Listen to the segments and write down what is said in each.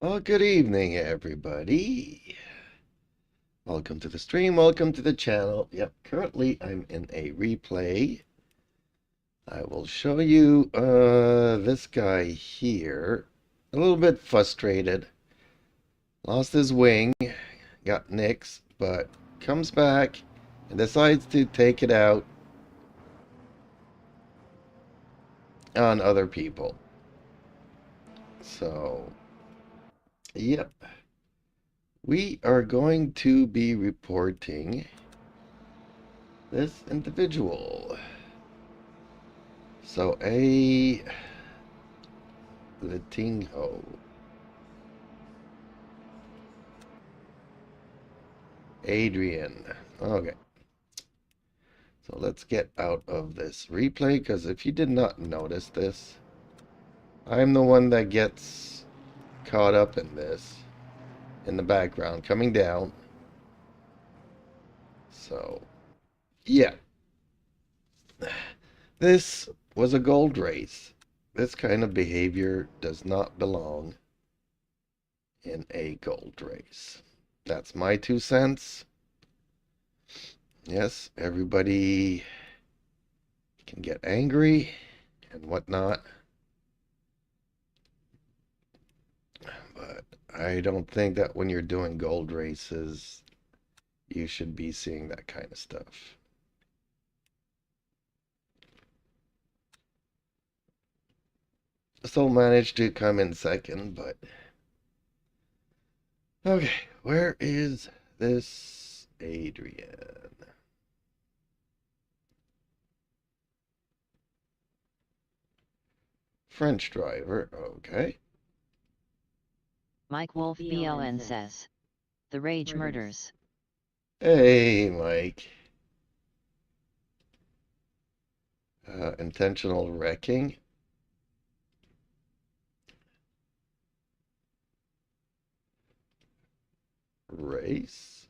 Well, good evening, everybody. Welcome to the stream. Welcome to the channel. Yep, currently I'm in a replay. I will show you this guy here. A little bit frustrated. Lost his wing, got nicks, but comes back and decides to take it out on other people. So, yep. We are going to be reporting this individual. So a Latingo. Adrian. Okay. So let's get out of this replay, because if you did not notice this, I'm the one that gets caught up in this in the background coming down. So yeah, this was a gold race. This kind of behavior does not belong in a gold race. That's my 2 cents. Yes, everybody can get angry and whatnot, but I don't think that when you're doing gold races, you should be seeing that kind of stuff. Still managed to come in second, but okay, where is this Adrian? French driver, okay. Mike Wolf BLN says, "The Rage Murders." Hey, Mike. Intentional wrecking. Race.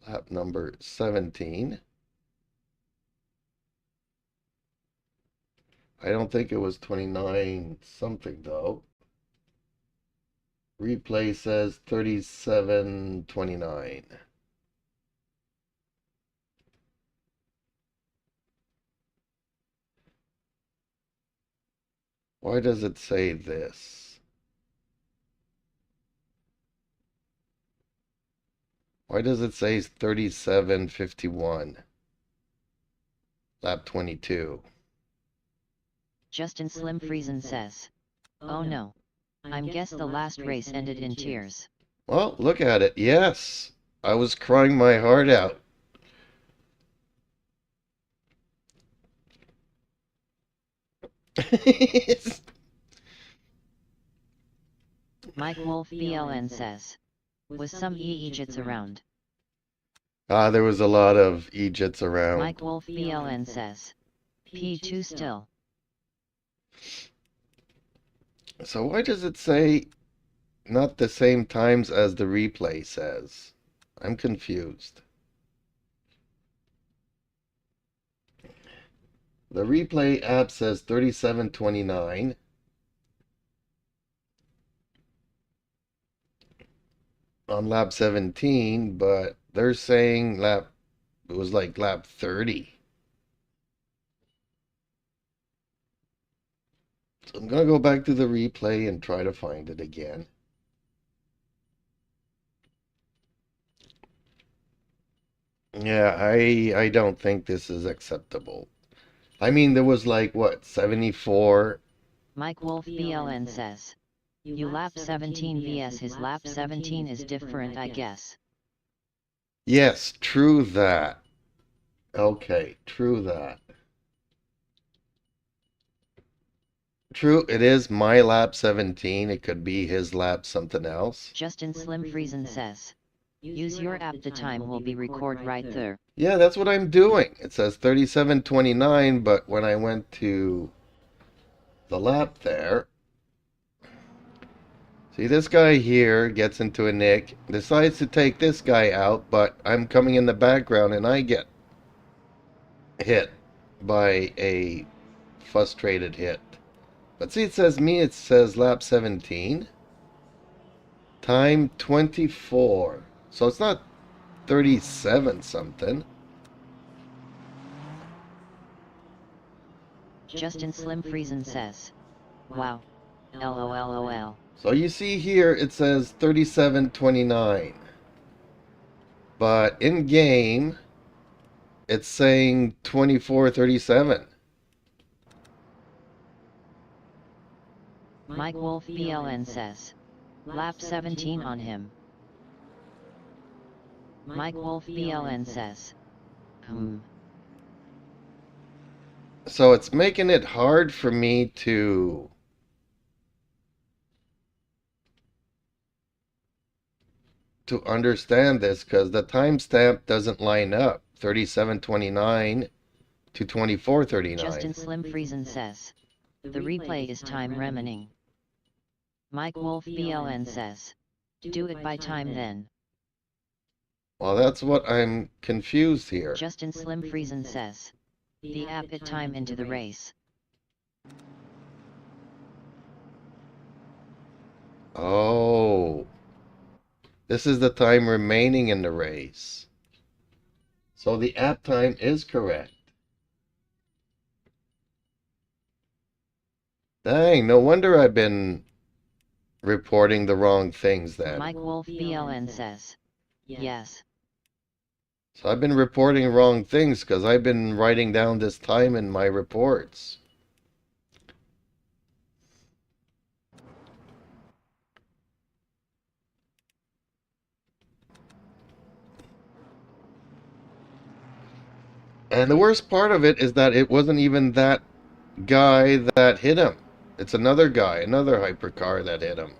Lap number 17. I don't think it was 29 something though. Replay says 37:29. Why does it say this? Why does it say 37:51? Lap 22. Justin Slim Friesen says, "Oh no. I'm guess the last race ended in tears." Well, look at it. Yes. I was crying my heart out. Mike Wolf BLN says, "Was some Egypts around?" There was a lot of Egypts around. Mike Wolf BLN says, "P2 still." So why does it say not the same times as the replay says? I'm confused. The replay app says 37:29. On lap 17, but they're saying it was like lap 30. So I'm going to go back to the replay and try to find it again. Yeah, I don't think this is acceptable. I mean, there was like, what, 74? Mike Wolf BLN says, "You lap 17 vs his lap 17 is different, I guess." Yes, true that. Okay, true that. True, it is my lap 17. It could be his lap something else. Justin Slim Friesen says, "Use your app, the time will be record right there." Yeah, that's what I'm doing. It says 37:29, but when I went to the lap there, see this guy here gets into a nick, decides to take this guy out, but I'm coming in the background and I get hit by a frustrated hit. But see, it says lap 17. Time 24. So it's not 37 something. Justin Slim Friesen says, wow. LOLOL. So you see here it says 37:29. But in game it's saying 24:37. Mike Wolf BLN says, lap 17 on him. Mike Wolf BLN says, So it's making it hard for me to understand this because the timestamp doesn't line up. 37:29 to 24:39. Justin Slim Friesen says, the replay is time remaining. Mike Wolf BLN says, do it by time then. Well, that's what I'm confused here. Justin Slim Friesen says, the app it time into the race. Oh, this is the time remaining in the race. So the app time is correct. Dang, no wonder I've been reporting the wrong things then. Mike Wolf BLN says, yes. So I've been reporting wrong things because I've been writing down this time in my reports. And the worst part of it is that it wasn't even that guy that hit him. It's another guy, another hypercar that hit him.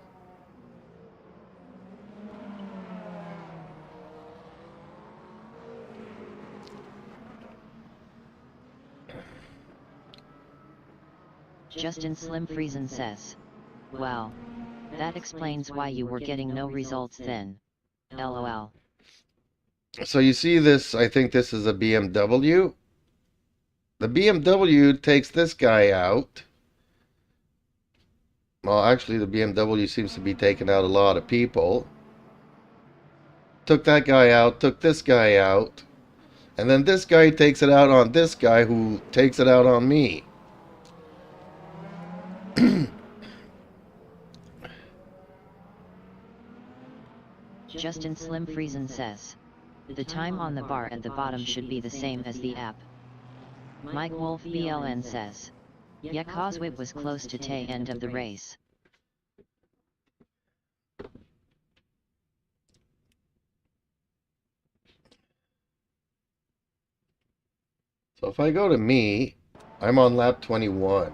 Justin Slim Friesen says, wow. That explains why you were getting no results then. LOL. So you see this, I think this is a BMW. The BMW takes this guy out. Well, actually the BMW seems to be taking out a lot of people. Took that guy out, took this guy out. And then this guy takes it out on this guy who takes it out on me. Justin Slim Friesen says, the time on the bar at the bottom should be the same as the app. Mike Wolf BLN says, yeah, cause it was close to the end of the race. So if I go to me, I'm on lap 21.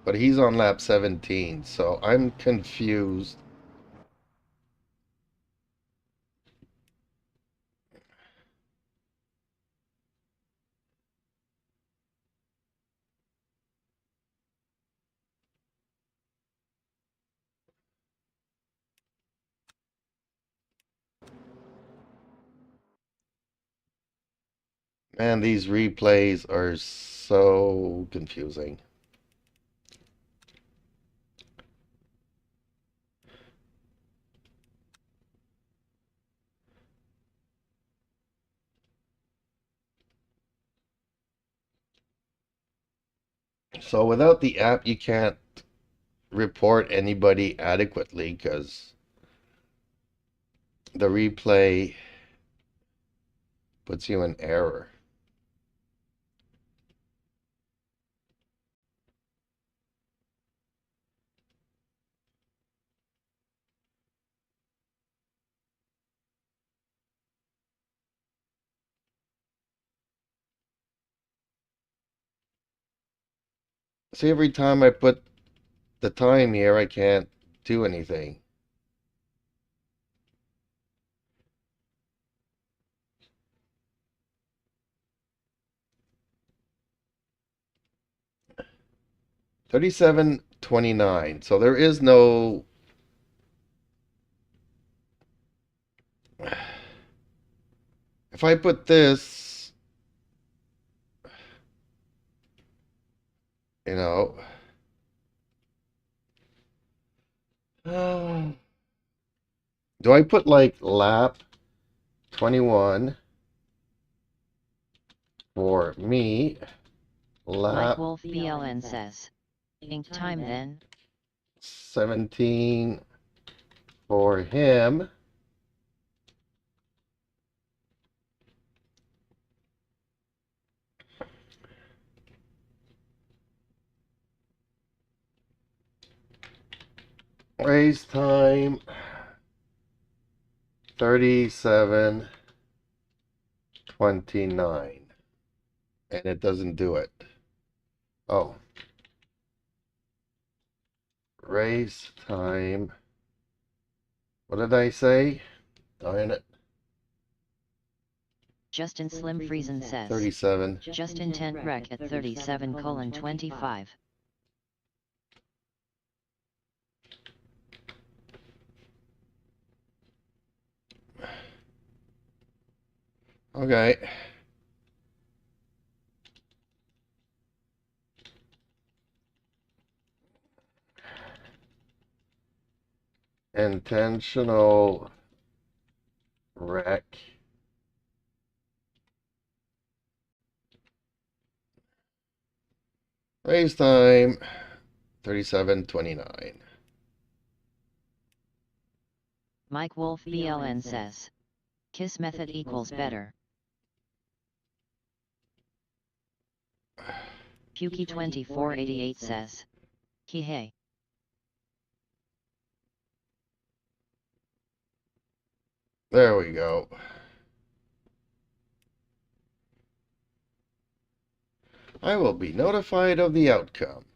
But he's on lap 17, so I'm confused. Man, these replays are so confusing. So without the app, you can't report anybody adequately because the replay puts you in error. See, every time I put the time here, I can't do anything. $37.29. So there is no if I put this, you know, do I put like lap 21 for me, Mike lap Wolf BLN says. Ink time then. 17 for him. Race time 37:29, and it doesn't do it. Oh, race time. What did I say? Darn it. Justin Slim Friesen says. 37. Justin Tent Rec at 37:25. Okay. Intentional wreck. Race time 37:29. Mike Wolf BLN says. Kiss method equals better. Pukey2488 says. Hey. There we go. I will be notified of the outcome.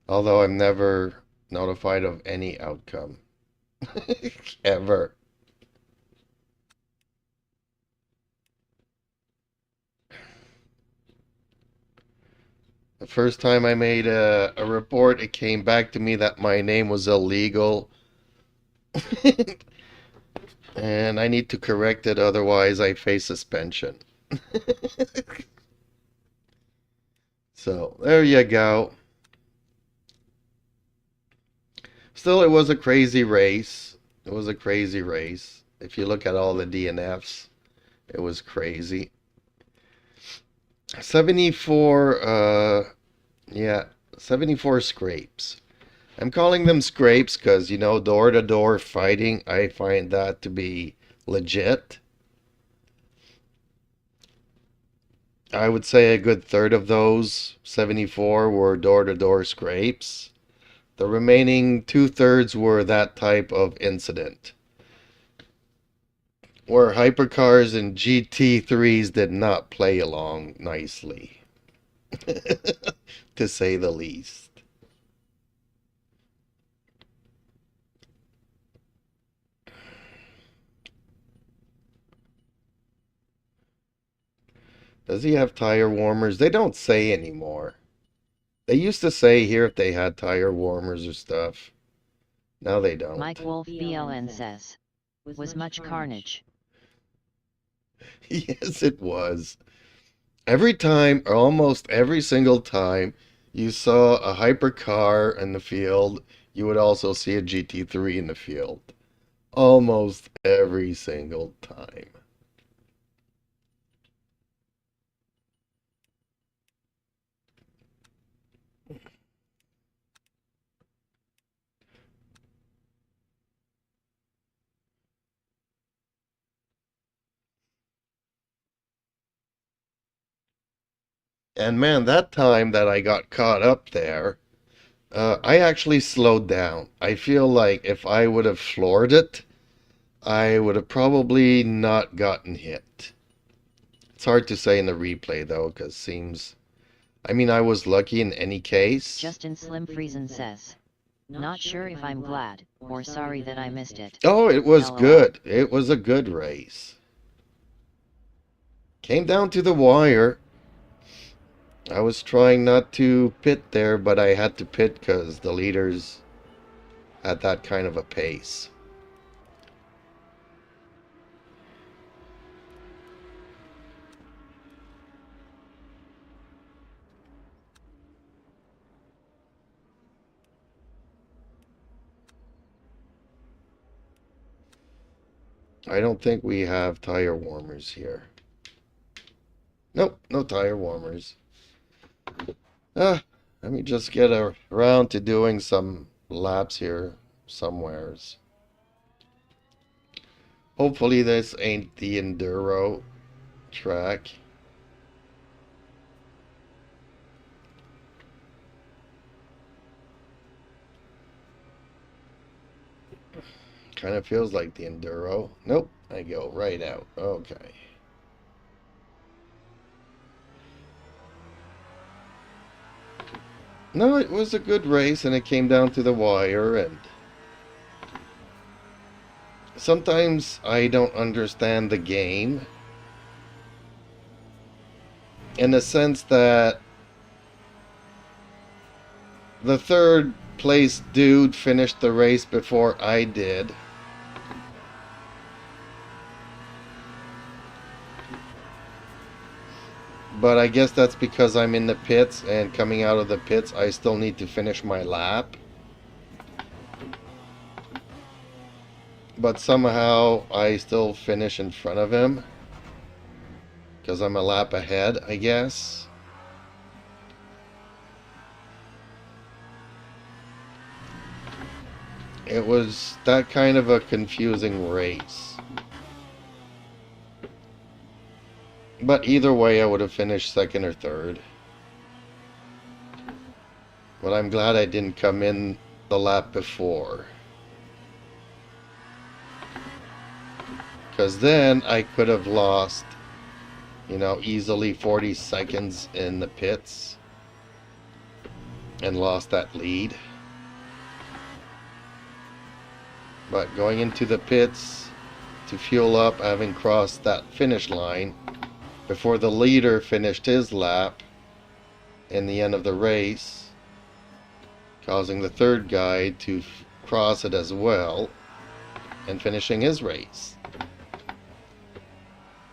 Although I'm never notified of any outcome. Ever. The first time I made a report, it came back to me that my name was illegal. And I need to correct it, otherwise I face suspension. So, there you go. Still, it was a crazy race. It was a crazy race. If you look at all the DNFs, it was crazy. 74, yeah, 74 scrapes. I'm calling them scrapes because, you know, door-to-door fighting, I find that to be legit. I would say a good third of those 74 were door-to-door scrapes. The remaining 2/3 were that type of incident, where hypercars and GT3s did not play along nicely, to say the least. Does he have tire warmers? They don't say anymore. They used to say here if they had tire warmers or stuff. Now they don't. Mike Wolf BLN says. Was much carnage. Yes, it was. Every time, or almost every single time, you saw a hypercar in the field, you would also see a GT3 in the field. Almost every single time. And man, that time that I got caught up there, I actually slowed down. I feel like if I would have floored it, I would have probably not gotten hit. It's hard to say in the replay though, because seems... I mean, I was lucky in any case. Justin Slim Friesen says. Not sure if I'm glad or sorry that I missed it. Oh, it was LOL. good. It was a good race. Came down to the wire. I was trying not to pit there, but I had to pit because the leaders had that kind of a pace. I don't think we have tire warmers here. Nope, no tire warmers. Let me just get around to doing some laps here somewheres. Hopefully this ain't the enduro track. Kind of feels like the enduro. Nope, I go right out. Okay. No, it was a good race and it came down to the wire, and sometimes I don't understand the game in the sense that the third place dude finished the race before I did. But I guess that's because I'm in the pits, and coming out of the pits I still need to finish my lap. But somehow I still finish in front of him because I'm a lap ahead, I guess. It was that kind of a confusing race. But either way, I would have finished second or third. But I'm glad I didn't come in the lap before. Because then I could have lost, you know, easily 40 seconds in the pits. And lost that lead. But going into the pits to fuel up, having crossed that finish line before the leader finished his lap in the end of the race, causing the third guy to cross it as well and finishing his race.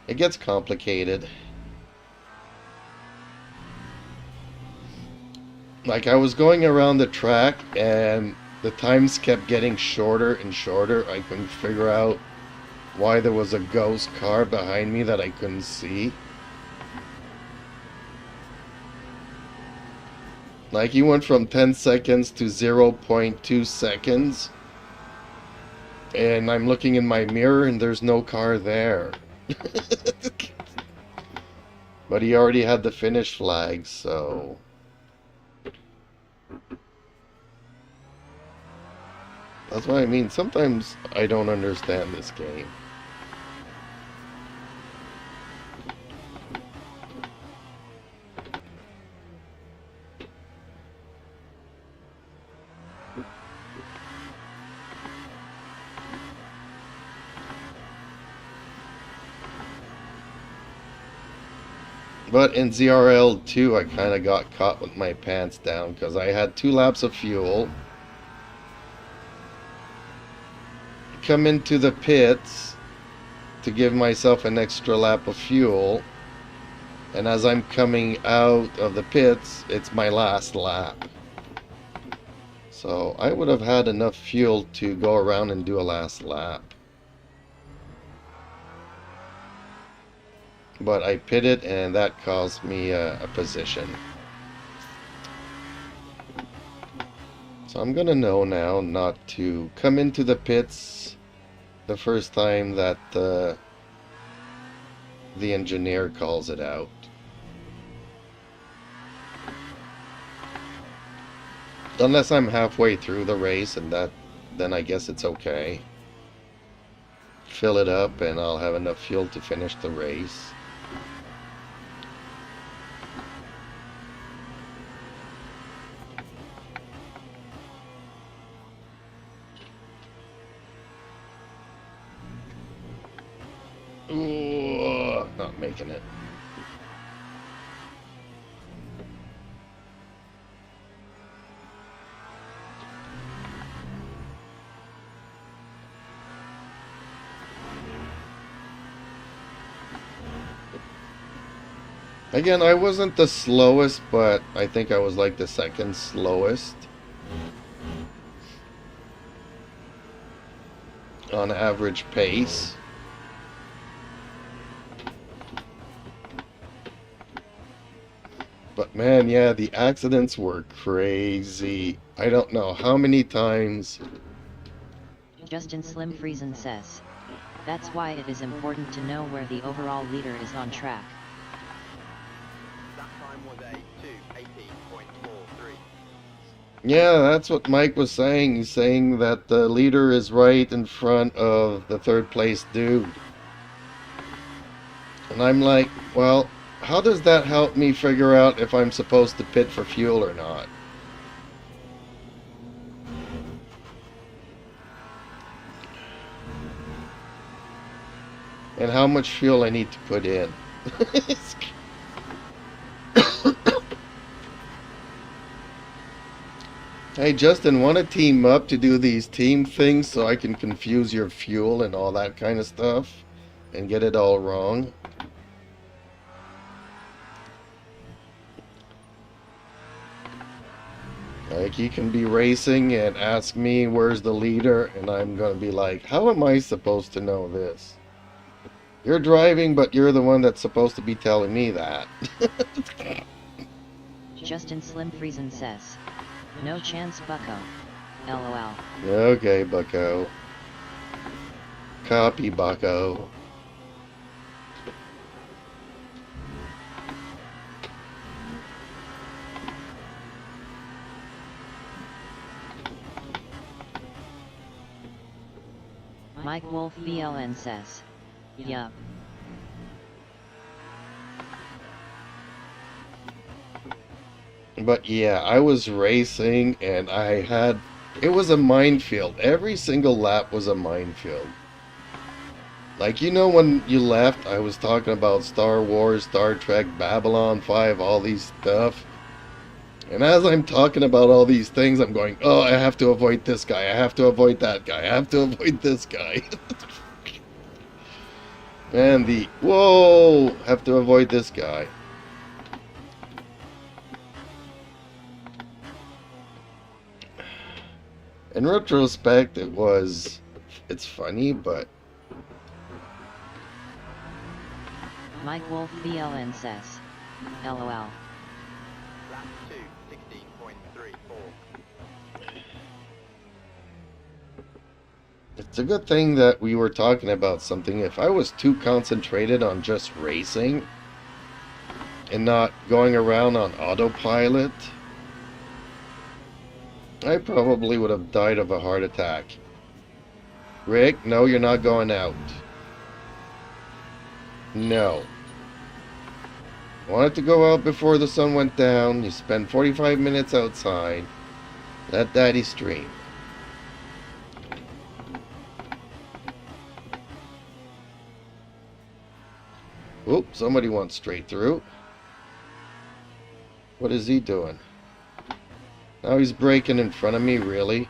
It gets complicated. Like, I was going around the track and the times kept getting shorter and shorter. I couldn't figure out why there was a ghost car behind me that I couldn't see. Like, he went from 10 seconds to 0.2 seconds. And I'm looking in my mirror and there's no car there. But he already had the finish flag, so... That's what I mean. Sometimes I don't understand this game. But in ZRL 2, I kind of got caught with my pants down because I had 2 laps of fuel. Come into the pits to give myself an extra lap of fuel, and as I'm coming out of the pits, it's my last lap. So I would have had enough fuel to go around and do a last lap. But I pitted and that caused me a position. So I'm gonna know now not to come into the pits the first time that the engineer calls it out. Unless I'm halfway through the race, and then I guess it's okay. Fill it up and I'll have enough fuel to finish the race. Ooh, not making it. Again, I wasn't the slowest, but I think I was like the second slowest on average pace. But man, yeah, the accidents were crazy. I don't know how many times. Justin Slim Friesen says. That's why it is important to know where the overall leader is on track. That time was a 2:18.43. Yeah, that's what Mike was saying. He's saying that the leader is right in front of the third place dude. And I'm like, well, how does that help me figure out if I'm supposed to pit for fuel or not? And how much fuel I need to put in. Hey Justin, want to team up to do these team things so I can confuse your fuel and all that kind of stuff and get it all wrong? Like, you can be racing and ask me where's the leader, and I'm gonna be like, how am I supposed to know this? You're driving, but you're the one that's supposed to be telling me that. Justin Slim Friesen says. No chance, bucko. LOL. Okay, bucko. Copy, bucko. Mike Wolf BLN says. Yup. But yeah, I was racing and it was a minefield. Every single lap was a minefield. Like, you know, when you left, I was talking about Star Wars, Star Trek, Babylon 5, all these stuff. And as I'm talking about all these things, I'm going, oh, I have to avoid this guy. I have to avoid that guy. I have to avoid this guy. And whoa, have to avoid this guy. In retrospect, it's funny, but... Mike Wolf BLN says. LOL. Lap 2:16.34. It's a good thing that we were talking about something. If I was too concentrated on just racing and not going around on autopilot, I probably would have died of a heart attack. Rick, no, you're not going out. No. Wanted to go out before the sun went down. You spend 45 minutes outside. Let Daddy stream. Oop, somebody went straight through. What is he doing? Now he's braking in front of me, really?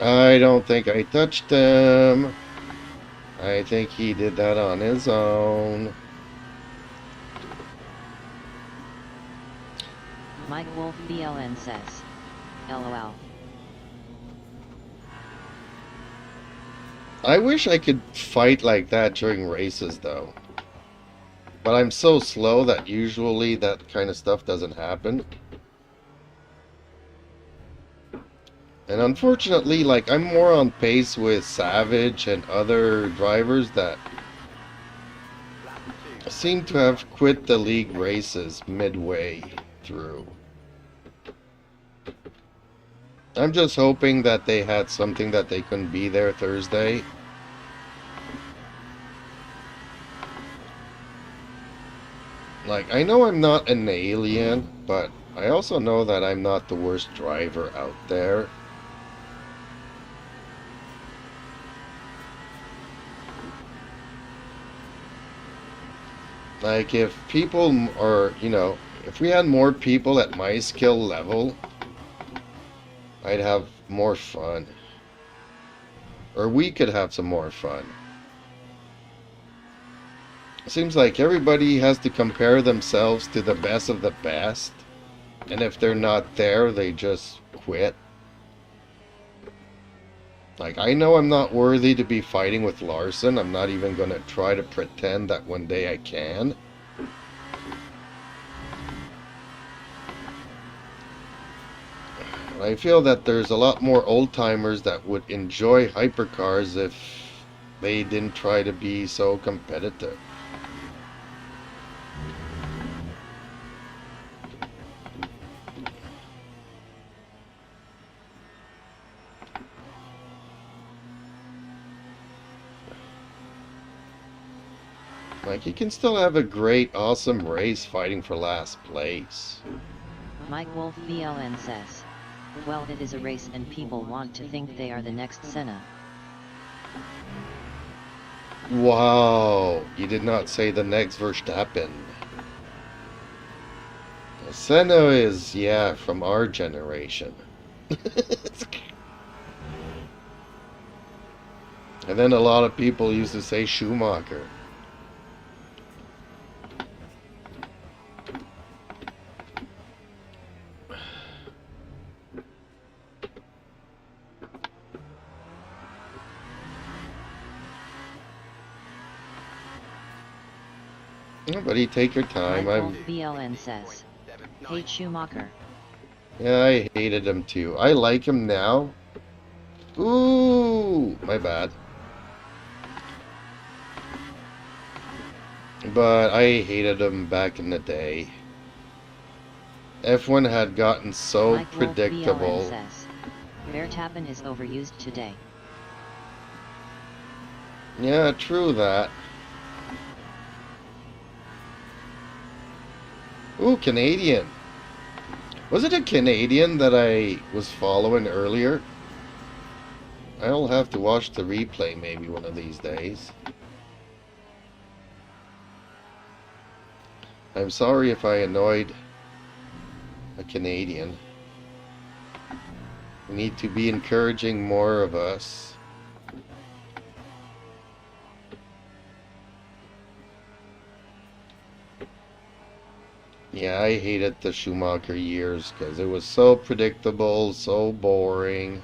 I don't think I touched him. I think he did that on his own. Mike Wolf BLN says. LOL. I wish I could fight like that during races, though. But I'm so slow that usually that kind of stuff doesn't happen. And unfortunately, like, I'm more on pace with Savage and other drivers that seem to have quit the league races midway through. I'm just hoping that they had something that they couldn't be there Thursday. Like, I know I'm not an alien, but I also know that I'm not the worst driver out there. Like, if people are, you know, if we had more people at my skill level, I'd have more fun. Or we could have some more fun. It seems like everybody has to compare themselves to the best of the best. And if they're not there, they just quit. Like, I know I'm not worthy to be fighting with Larson. I'm not even going to try to pretend that one day I can. I feel that there's a lot more old-timers that would enjoy hypercars if they didn't try to be so competitive. Like, you can still have a great, awesome race fighting for last place. Mike Wolf BLN says, well, it is a race and people want to think they are the next Senna. Wow, you did not say the next Verstappen. Senna is, yeah, from our generation. And then a lot of people used to say Schumacher. Buddy, take your time. Mike Wolf BLN says, hate Schumacher. Yeah, I hated him too. I like him now. Ooh, my bad. But I hated him back in the day. F1 had gotten so Mike predictable. Wolf BLN says, Verstappen is overused today. Yeah, true that. Ooh, Canadian. Was it a Canadian that I was following earlier? I'll have to watch the replay maybe one of these days. I'm sorry if I annoyed a Canadian. We need to be encouraging more of us. Yeah, I hated the Schumacher years because it was so predictable, so boring.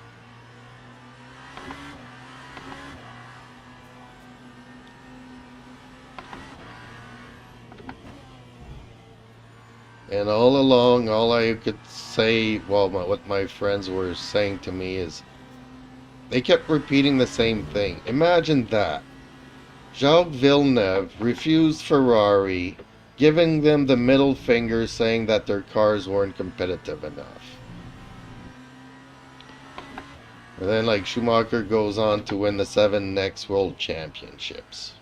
And all along, all I could say, well, what my friends were saying to me is, they kept repeating the same thing. Imagine that. Jacques Villeneuve refused Ferrari, giving them the middle finger, saying that their cars weren't competitive enough. And then, like, Schumacher goes on to win the 7 next World Championships.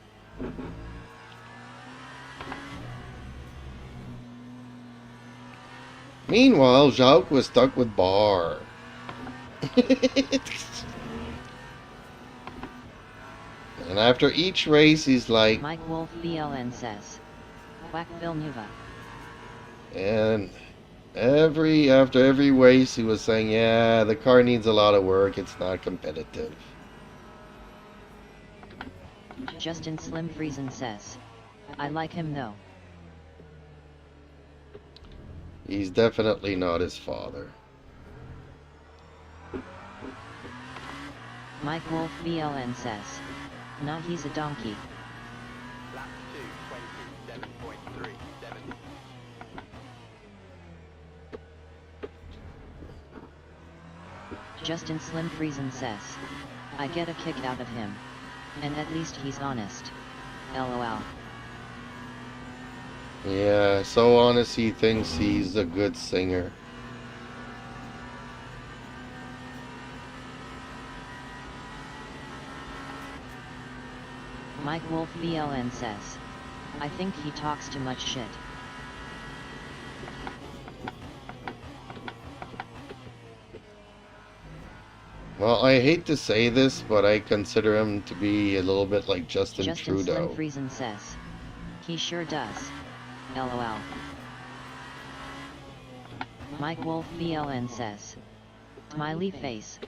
Meanwhile, Jacques was stuck with Barr. And after each race, he's like... Mike Wolf BLN says, Quack Villeneuve. And after every race, he was saying, yeah, the car needs a lot of work, it's not competitive. Justin Slim Friesen says, I like him though. He's definitely not his father. Mike Wolf BLN says, nah, he's a donkey. Lap 2, 27.37. Justin Slim Friesen says, I get a kick out of him. And at least he's honest. LOL. Yeah, so honest he thinks he's a good singer. Mike Wolf BLN says, I think he talks too much shit. Well, I hate to say this, but I consider him to be a little bit like Justin Slim Trudeau. Friesen says, he sure does. LOL. Mike Wolf BLN says, smiley face.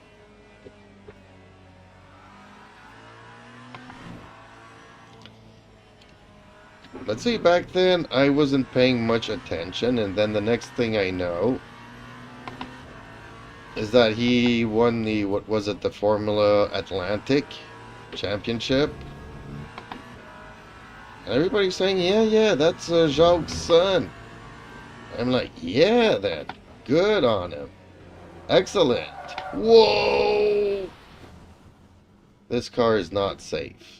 Let's see, back then I wasn't paying much attention, and then the next thing I know is that he won the, what was it, the Formula Atlantic Championship. And everybody's saying, yeah, that's Jacques' son. I'm like, yeah, then. Good on him. Excellent. Whoa! This car is not safe.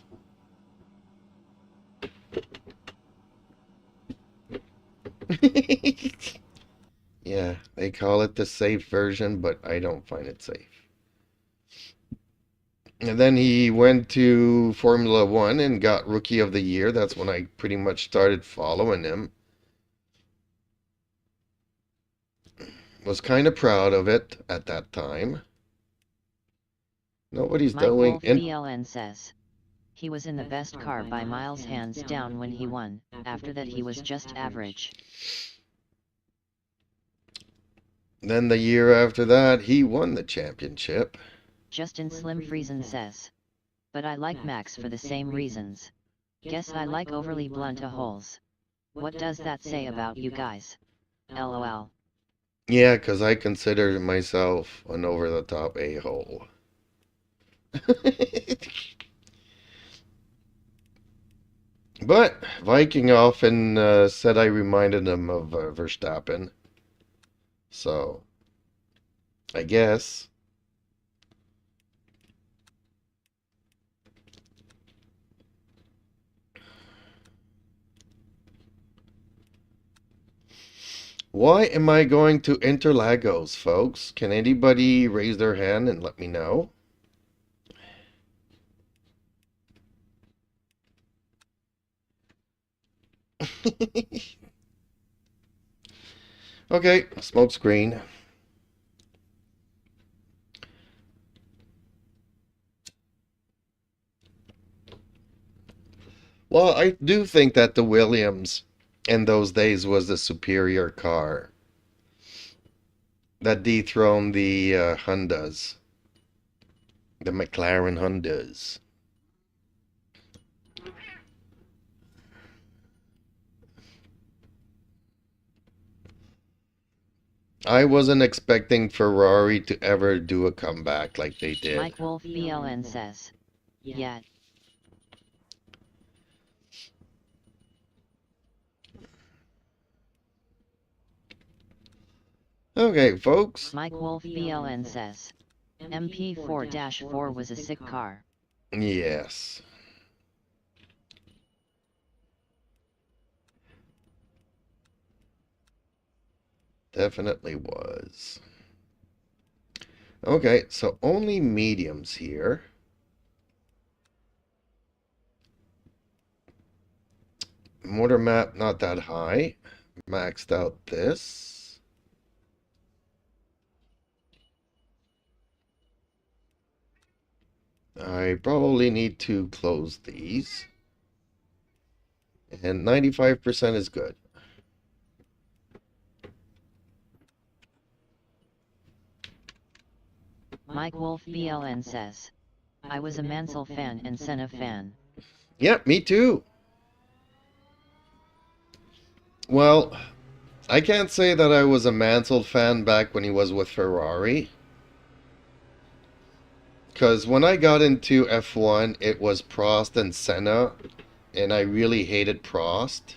Yeah, they call it the safe version, but I don't find it safe. And then he went to Formula One and got Rookie of the Year. That's when I pretty much started following him. Was kind of proud of it at that time. Nobody's Mike doing Wolf it. BLN says, he was in the best car by miles hands down when he won. After that he was just average. Then the year after that, he won the championship. Justin Slim Friesen says, but I like Max for the same reasons. Guess I like overly blunt holes. What does that say about you guys? LOL. Yeah, because I consider myself an over-the-top a-hole. But Viking often said I reminded him of Verstappen. So, I guess. Why am I going to Interlagos, folks? Can anybody raise their hand and let me know? Okay, smoke screen. Well, I do think that the Williams in those days was the superior car that dethroned the Hondas, the McLaren Hondas. I wasn't expecting Ferrari to ever do a comeback like they did. Mike Wolf BLN says, yeah. Okay, folks. Mike Wolf BLN says, MP4-4 was a sick car. Yes. Definitely was. Okay, so only mediums here. Motor map not that high. Maxed out this. I probably need to close these. And 95% is good. Mike Wolf BLN says, I was a Mansell fan and Senna fan. Yep, me too. Well, I can't say that I was a Mansell fan back when he was with Ferrari. Because when I got into F1, it was Prost and Senna. And I really hated Prost.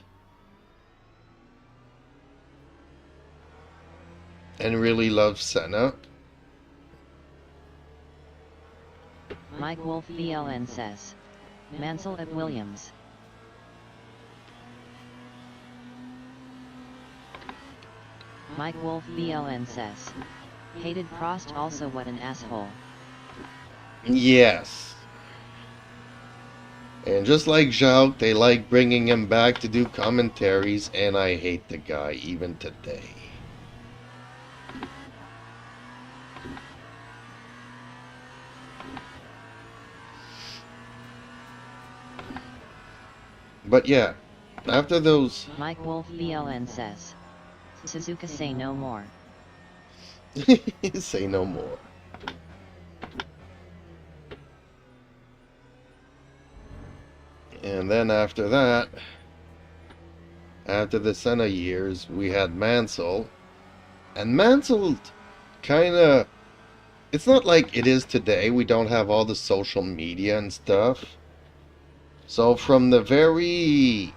And really loved Senna. Mike Wolf BLN says, Mansell at Williams. Mike Wolf BLN says, hated Prost also, what an asshole. Yes. And just like Zhao, they like bringing him back to do commentaries, and I hate the guy even today. But yeah, after those... Mike Wolf BLN says, Suzuka say no more. Say no more. And then after that, after the Senna years, we had Mansell. And Mansell kinda... It's not like it is today. We don't have all the social media and stuff. So from the very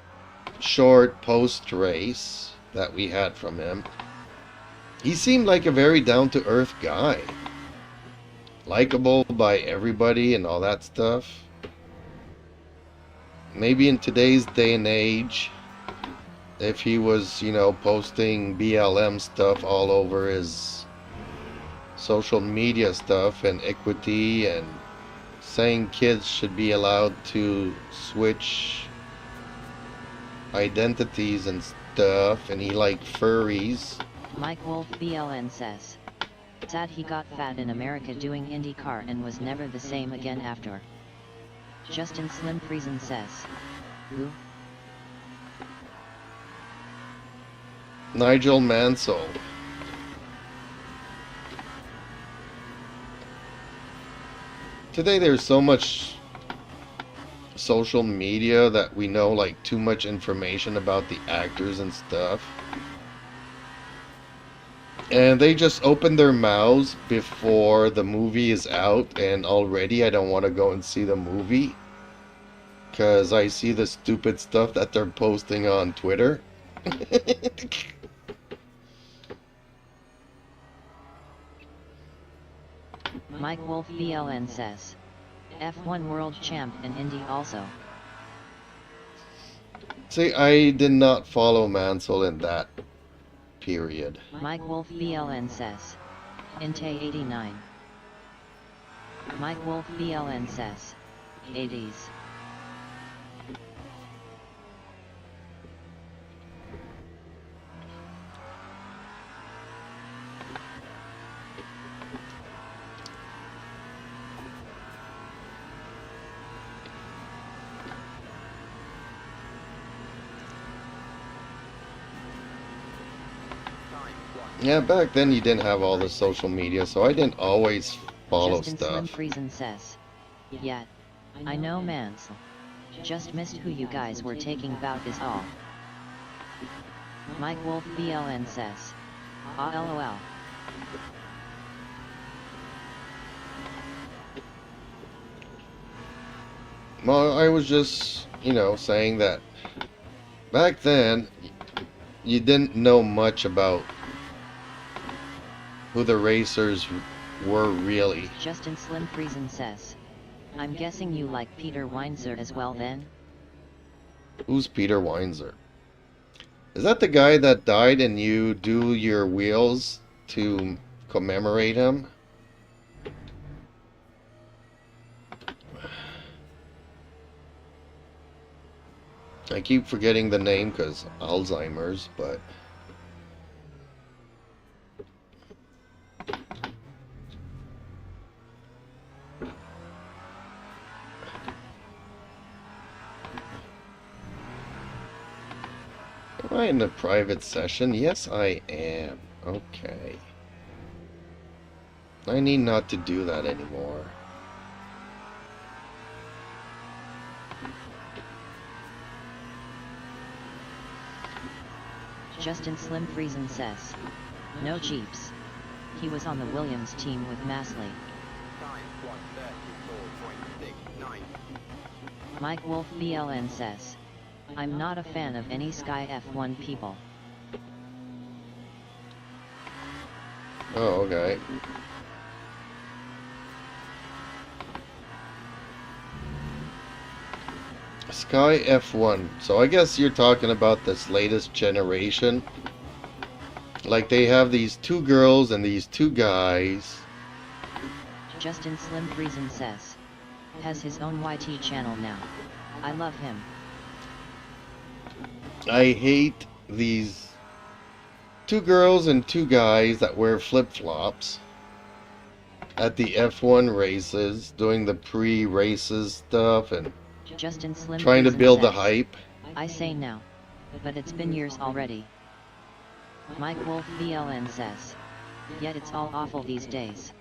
short post-race that we had from him, he seemed like a very down-to-earth guy. Likeable by everybody and all that stuff. Maybe in today's day and age, if he was, you know, posting BLM stuff all over his social media stuff and equity and saying kids should be allowed to switch identities and stuff, and he liked furries. Mike Wolf BLN says, sad he got fat in America doing IndyCar and was never the same again after. Justin Slim Friesen says, who? Nigel Mansell. Today there's so much social media that we know like too much information about the actors and stuff. And they just open their mouths before the movie is out, and already I don't want to go and see the movie because I see the stupid stuff that they're posting on Twitter. Mike Wolf BLN says, F1 World Champ and Indy also. See, I did not follow Mansell in that period. Mike Wolf BLN says, Inte 89. Mike Wolf BLN says, 80s. Yeah, back then you didn't have all the social media, so I didn't always follow Justin stuff. Slim Friesen says, yet, I know Mansell. Just missed who you guys were taking bout is all. Mike Wolf BLN says, LOL. Well, I was just, you know, saying that back then you didn't know much about who the racers were really. Justin Slim Friesen says, I'm guessing you like Peter Weinzer as well then? Who's Peter Weinzer? Is that the guy that died and you do your wheels to commemorate him? I keep forgetting the name because Alzheimer's, but... Am I in a private session? Yes, I am. Okay. I need not to do that anymore. Justin Slim Friesen says, no Jeeps. He was on the Williams team with Masley. Time 134.69. Mike Wolf BLN says, I'm not a fan of any Sky F1 people. Oh, okay. Sky F1. So I guess you're talking about this latest generation. Like they have these two girls and these two guys. Justin Slim Friesen says, has his own YT channel now. I love him. I hate these 2 girls and 2 guys that wear flip-flops at the F1 races, doing the pre-races stuff and Justin Slim trying to Friesen build the says, hype. I say now. But it's been years already. Mike Wolf BLN says. Yet it's all awful these days.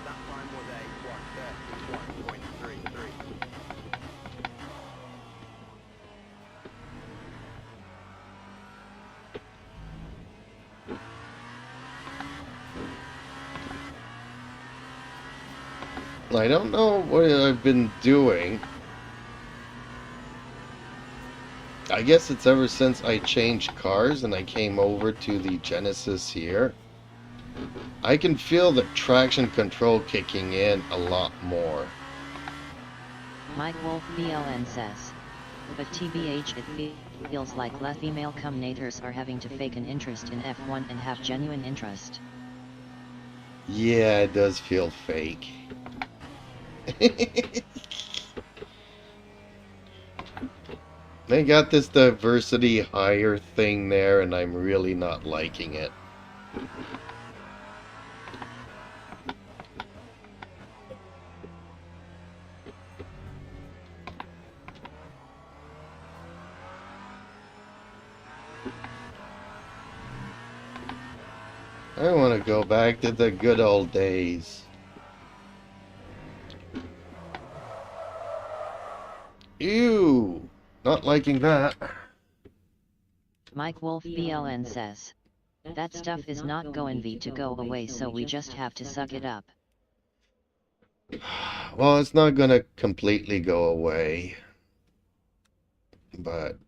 That time was a 1:31.33. I don't know what I've been doing. I guess it's ever since I changed cars and I came over to the Genesis here. I can feel the traction control kicking in a lot more. Mike Wolf BLN says. But TBH, it feels like less female commentators are having to fake an interest in F1 and have genuine interest. Yeah, it does feel fake. They got this diversity hire thing there, and I'm really not liking it. I want to go back to the good old days. Ew! Not liking that. Mike Wolf BLN says. That stuff is not going to go away, so we just have to suck it up. Well, it's not going to completely go away. But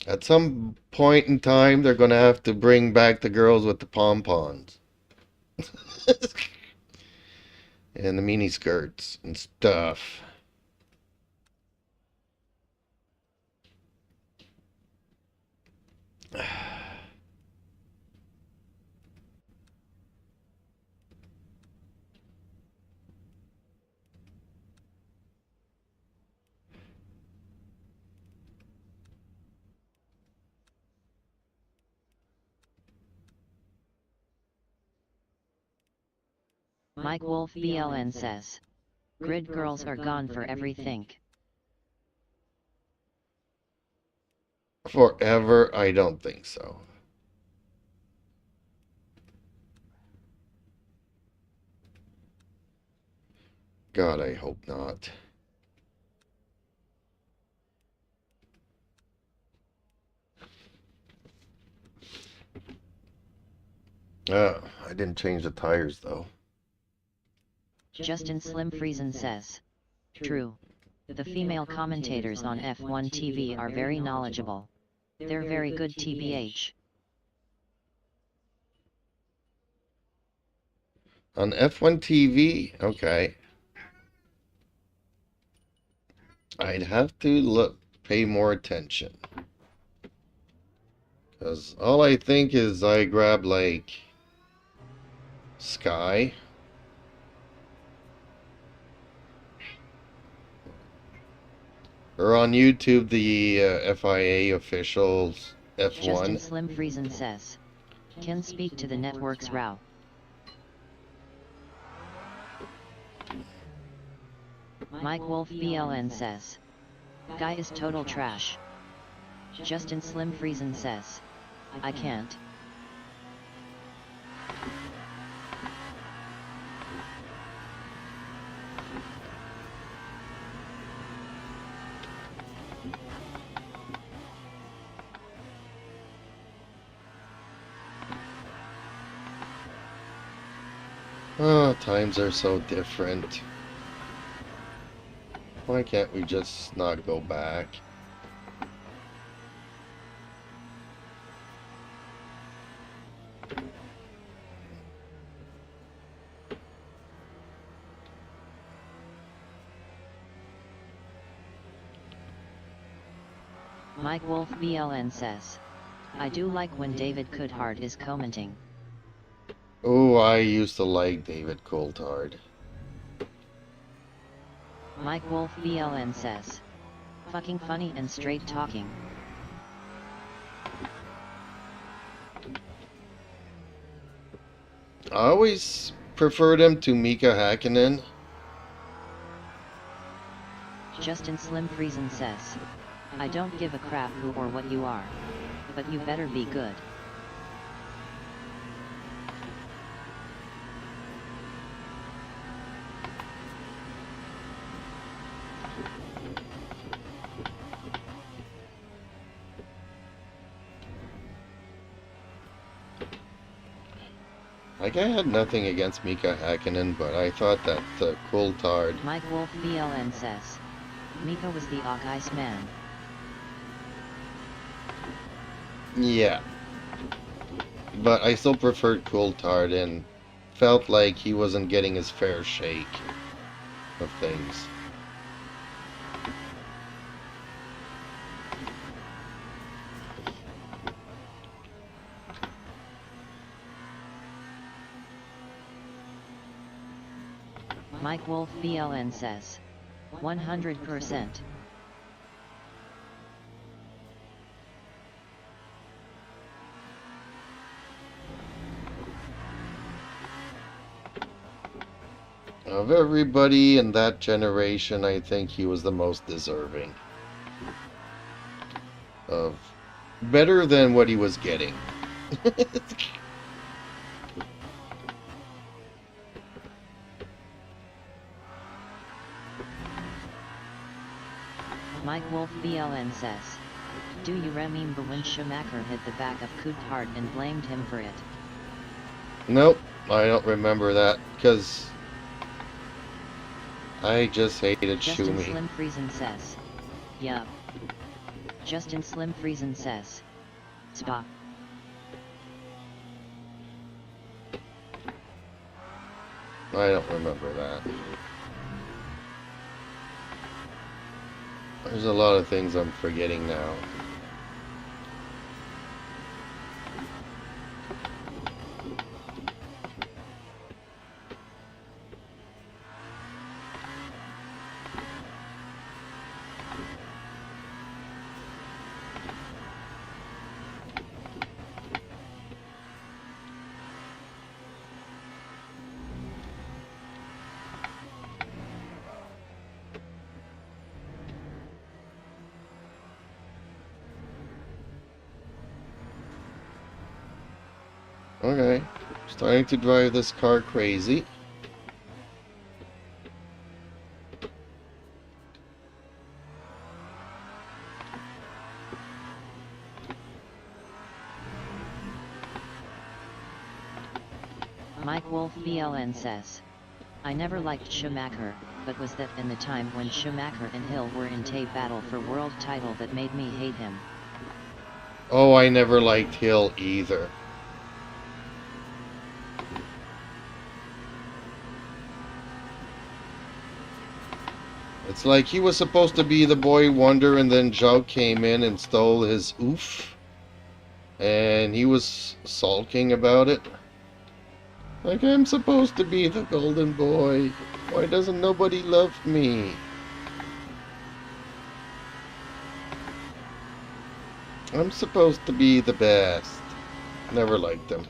at some point in time, they're going to have to bring back the girls with the pom-poms. And the mini skirts and stuff. Mike Wolf BLN says. Grid girls are gone for everything. Forever, I don't think so. God, I hope not. I didn't change the tires though. Justin Slim Friesen says. True. The female commentators on F1 TV are very knowledgeable. They're very good TBH. On F1 TV? Okay. I'd have to pay more attention. Because all I think is I grab like Sky. Or on YouTube, the FIA officials F1. Justin Slim Friesen says. Can speak to the network's row. Mike Wolf BLN says. Guy is total trash. Justin Slim Friesen says. I can't. Oh, times are so different. Why can't we just not go back? Mike Wolf BLN says, I do like when David Coulthard is commenting. Oh, I used to like David Coulthard. Mike Wolf BLN says, fucking funny and straight talking. I always preferred him to Mika Hakkinen. Justin Slim Friesen says, I don't give a crap who or what you are, but you better be good. Like, I had nothing against Mika Hakkinen, but I thought that Coulthard... Mike Wolf BLN says, Mika was the Ice man. Yeah. But I still preferred Coulthard and felt like he wasn't getting his fair shake of things. Mike Wolf BLN says, 100%. Of everybody in that generation, I think he was the most deserving of better than what he was getting. Mike Wolf BLN says, do you remember when Schumacher hit the back of Coulthard and blamed him for it? Nope, I don't remember that, because I just hated Justin Schumi. Slim Friesen says, yup. Justin Slim Friesen says, spa. I don't remember that. There's a lot of things I'm forgetting now. Okay, starting to drive this car crazy. Mike Wolf BLN says, I never liked Schumacher, but was that in the time when Schumacher and Hill were in tape battle for world title that made me hate him. Oh, I never liked Hill either. It's like he was supposed to be the boy wonder, and then Joe came in and stole his oof. And he was sulking about it. Like, I'm supposed to be the golden boy. Why doesn't nobody love me? I'm supposed to be the best. Never liked him.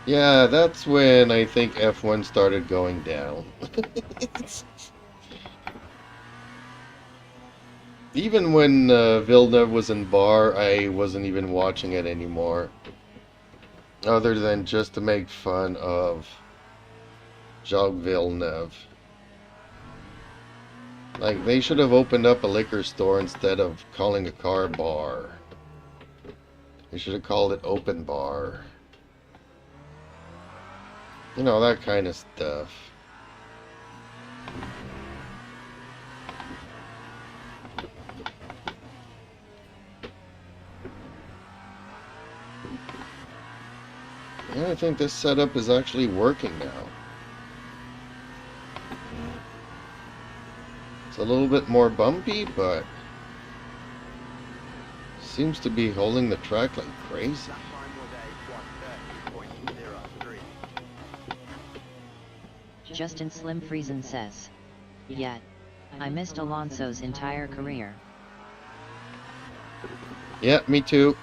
Yeah, that's when I think F1 started going down. Even when Villeneuve was in bar, I wasn't even watching it anymore. Other than just to make fun of Jacques Villeneuve. Like, they should have opened up a liquor store instead of calling a car bar. They should have called it open bar. You know, that kind of stuff. Yeah, I think this setup is actually working now. It's a little bit more bumpy, but seems to be holding the track like crazy. That time was a 1:30.03. Justin Slim Friesen says. Yeah, I missed Alonso's entire career. Yeah, me too.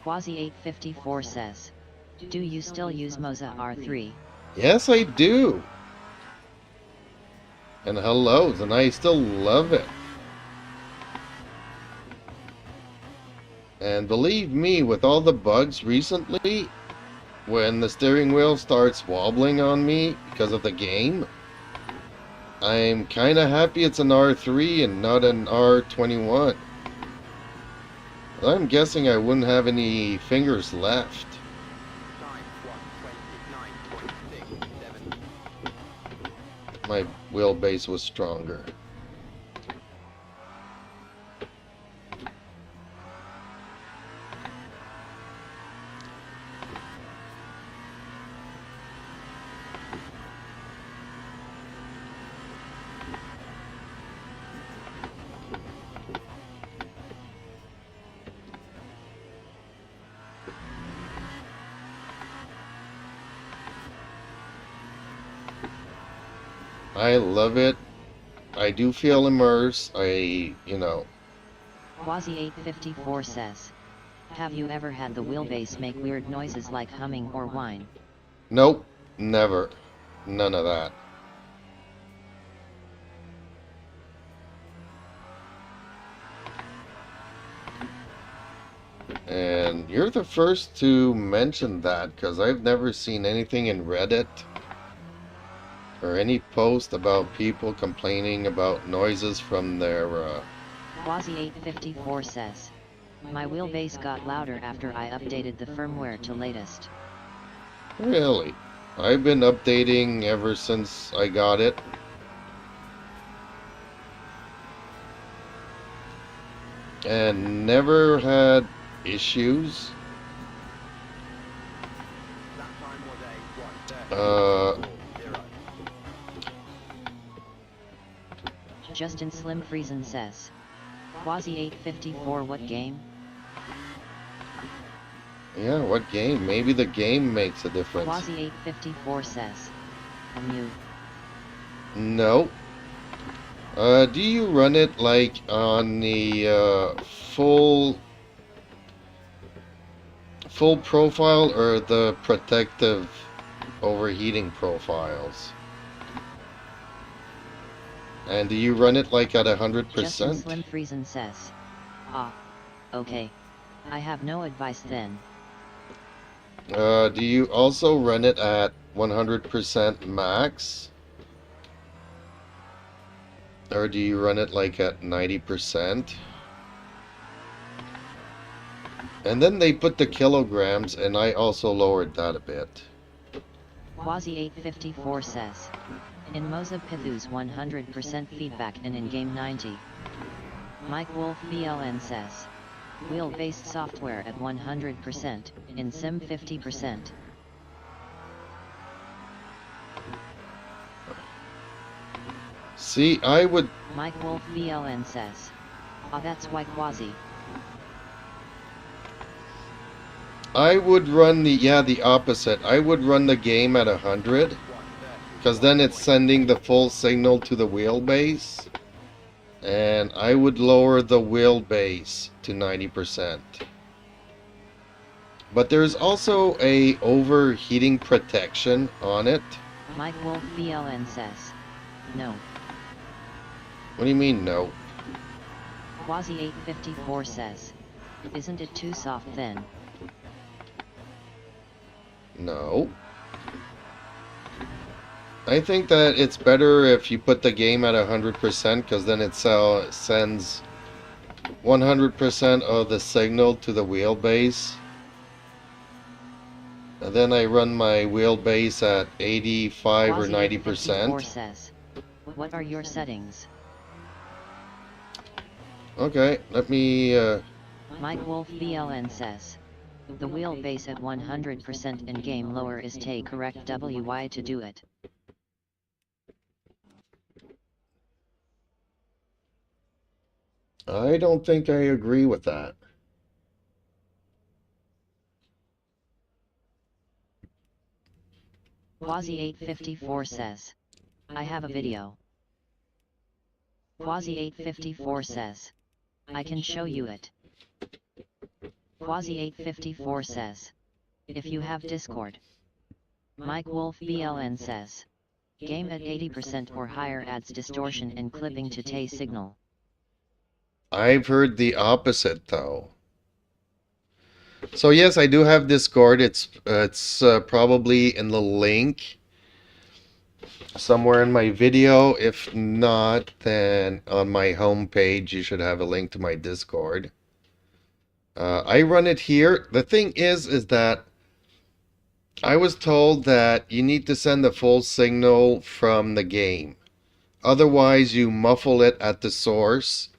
Quasi854 says. Do you still use Moza R3? Yes, I do. And hellos, and I still love it. And believe me, with all the bugs recently, when the steering wheel starts wobbling on me because of the game, I'm kind of happy it's an R3 and not an R21. I'm guessing I wouldn't have any fingers left. Time 1:29.67. My wheelbase was stronger. I love it. I do feel immersed. You know. Quasi854 says. Have you ever had the wheelbase make weird noises like humming or whine? Nope, never. None of that. And you're the first to mention that, because I've never seen anything in Reddit or any post about people complaining about noises from their Quasi854 says. My wheelbase got louder after I updated the firmware to latest. Really? I've been updating ever since I got it. And never had issues. That time was a 1:30.40. Justin Slim Friesen says. Quasi854 what game? Yeah, what game? Maybe the game makes a difference. Quasi854 says. LMU. No. Do you run it like on the full profile or the protective overheating profiles? And do you run it like at 100%? Justin Slim Friesen says. Ah. Okay. I have no advice then. Do you also run it at 100% max? Or do you run it like at 90%? And then they put the kilograms, and I also lowered that a bit. Quasi854 says. In Moza Pithu's 100% feedback and in game 90. Mike Wolf BLN says. Wheel-based software at 100%, in Sim 50%. See, I would... Mike Wolf BLN says. Ah, that's why Quasi. I would run the opposite. I would run the game at 100, because then it's sending the full signal to the wheelbase, and I would lower the wheelbase to 90%. But there's also a overheating protection on it. Mike Wolf BLN says. No. What do you mean, no? Quasi 854 says. Isn't it too soft then? No. I think that it's better if you put the game at 100%, because then it sends 100% of the signal to the wheelbase. And then I run my wheelbase at 85 or 90%. Says, what are your settings? Okay, let me... Mike Wolf BLN says. The wheelbase at 100% in game lower is take correct WY to do it. I don't think I agree with that. Quasi 854 says. I have a video. Quasi 854 says. I can show you it. Quasi 854 says. If you have Discord. Mike Wolf BLN says. Game at 80% or higher adds distortion and clipping to Tay signal. I've heard the opposite, though. So yes, I do have Discord. It's probably in the link somewhere in my video. If not, then on my homepage you should have a link to my Discord. I run it here. The thing is that I was told that you need to send the full signal from the game. Otherwise, you muffle it at the source,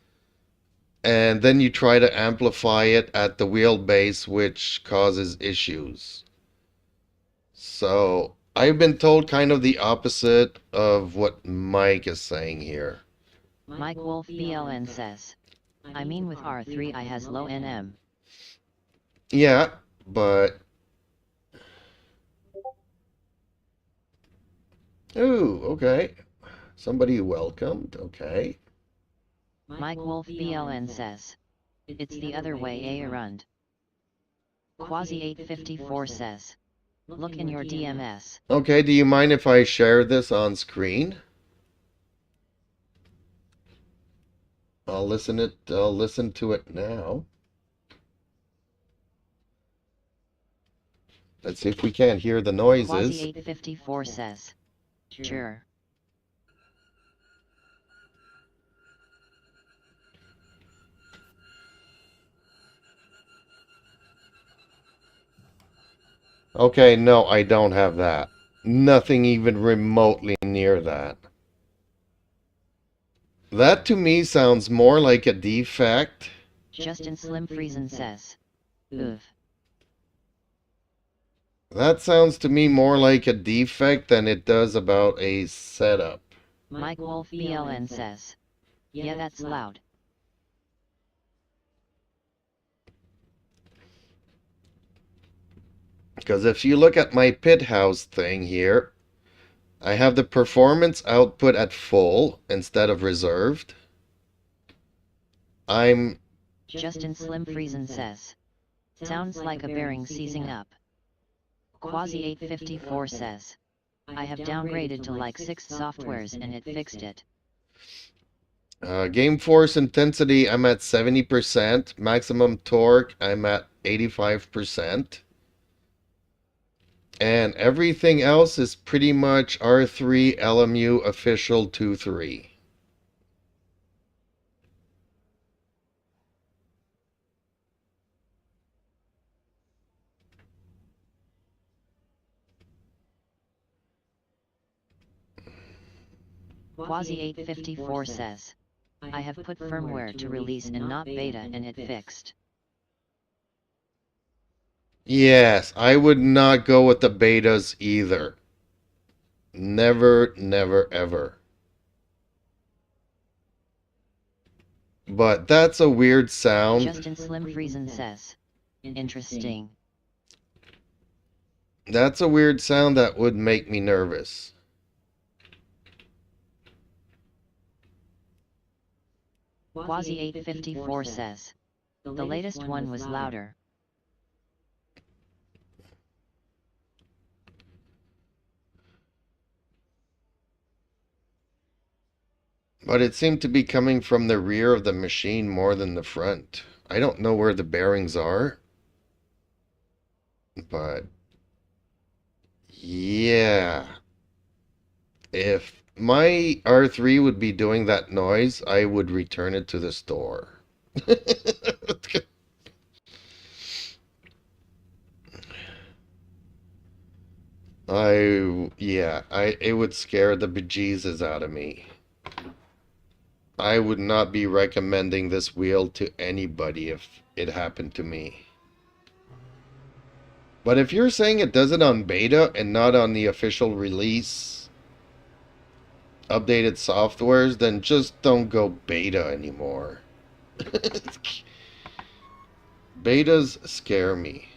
and then you try to amplify it at the wheelbase, which causes issues. So I've been told kind of the opposite of what Mike is saying here. Mike Wolf BLN says. I mean with R3 I has low NM. Yeah, but... Ooh, okay. Somebody welcomed, okay. Mike Wolf BLN says. It's the other way around. Quasi 854 says. Look in your DMS. Okay, do you mind if I share this on screen? I'll listen to it now. Let's see if we can't hear the noises. Quasi 854 says. Sure. Okay, no, I don't have that. Nothing even remotely near that. That to me sounds more like a defect. Justin Slim Friesen says. Oof. That sounds to me more like a defect than it does about a setup. Mike Wolf BLN says. Yeah, that's loud. Because if you look at my pit house thing here, I have the performance output at full instead of reserved. Justin Slim Friesen says. Sounds like a bearing seizing up. Quasi 854 says. I have downgraded to like 6 softwares and it fixed it. Game force intensity, I'm at 70%. Maximum torque, I'm at 85%. And everything else is pretty much R3 LMU official 2.3. Quasi 854 says. I have put firmware to release and not beta and it fixed. Yes, I would not go with the betas either. Never, never, ever. But that's a weird sound. Justin Slim Friesen says. Interesting. That's a weird sound that would make me nervous. Quasi 854 says. The latest one was louder. But it seemed to be coming from the rear of the machine more than the front. I don't know where the bearings are. But yeah. If my R3 would be doing that noise, I would return it to the store. It would scare the bejesus out of me. I would not be recommending this wheel to anybody if it happened to me. But if you're saying it does it on beta and not on the official release updated softwares, then just don't go beta anymore. Betas scare me.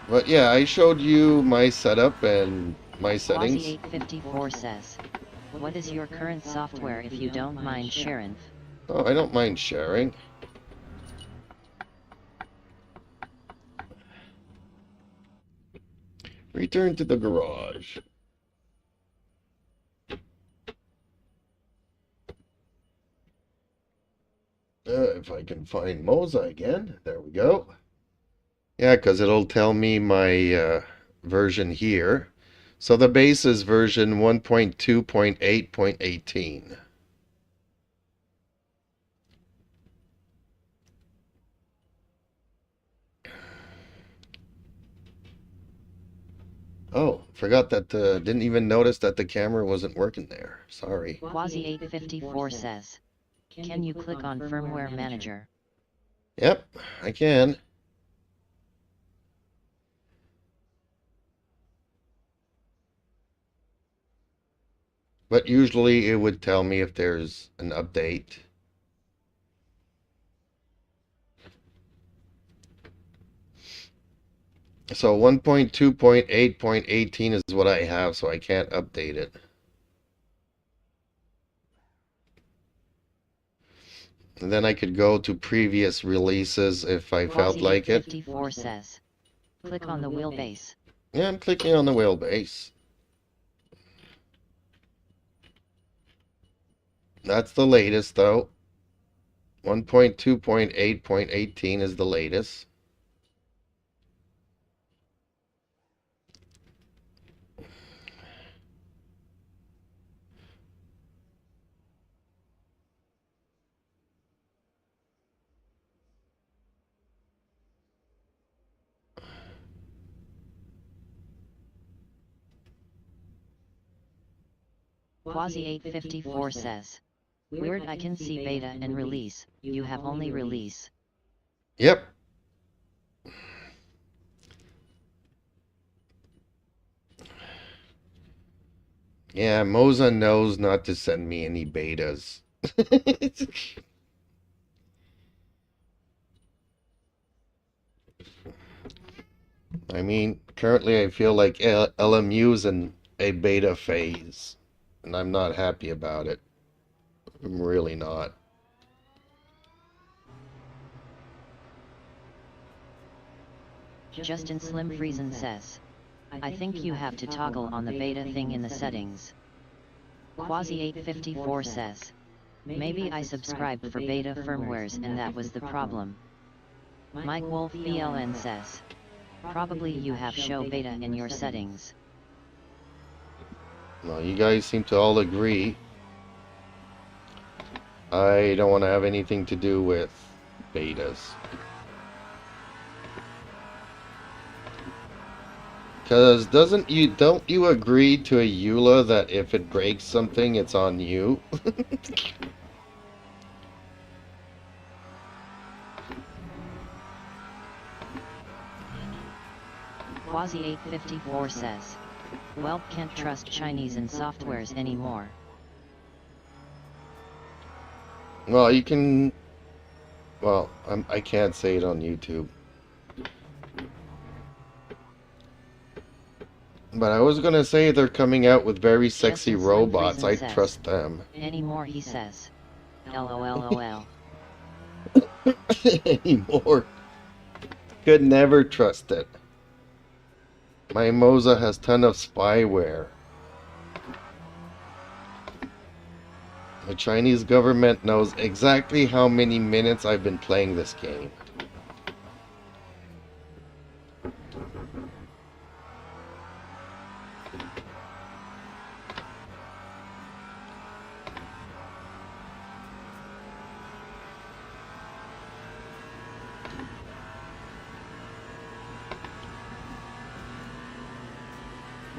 But yeah, I showed you my setup and my settings. Quasi 854 says. What is your current software if you don't mind sharing? Oh, I don't mind sharing. Return to the garage. If I can find Moza again. There we go. Yeah, because it'll tell me my version here. So the base is version 1.2.8.18. Oh, forgot that, didn't even notice that the camera wasn't working there. Sorry. Quasi 854 says. Can you click on Firmware Manager? Yep, I can. But usually it would tell me if there's an update. So 1.2.8.18 is what I have, so I can't update it. And then I could go to previous releases if I felt like it. 54 says. Click on the wheelbase. Yeah, I'm clicking on the wheelbase. That's the latest, though. 1.2.8.18 is the latest. Quasi 854 says. Weird, I can see beta and release. You have only release. Yep. Yeah, Moza knows not to send me any betas. I mean, currently I feel like LMU's in a beta phase, and I'm not happy about it. I'm really not. Justin Slim Friesen says. I think you have to toggle on the beta thing in the settings. Quasi 854 says. Maybe I subscribed for beta firmwares and that was the problem. Mike Wolf BLN says. Probably you have show beta in your settings. Well, you guys seem to all agree. I don't want to have anything to do with betas. Because don't you agree to a EULA that if it breaks something, it's on you? Quasi854 says, well, can't trust Chinese in softwares anymore. Well, you can... Well, I can't say it on YouTube. But I was gonna say they're coming out with very sexy Justin Slim robots. Friesen I says, trust them. Anymore, he says. LOLOL. Anymore. Could never trust it. My Moza has ton of spyware. The Chinese government knows exactly how many minutes I've been playing this game.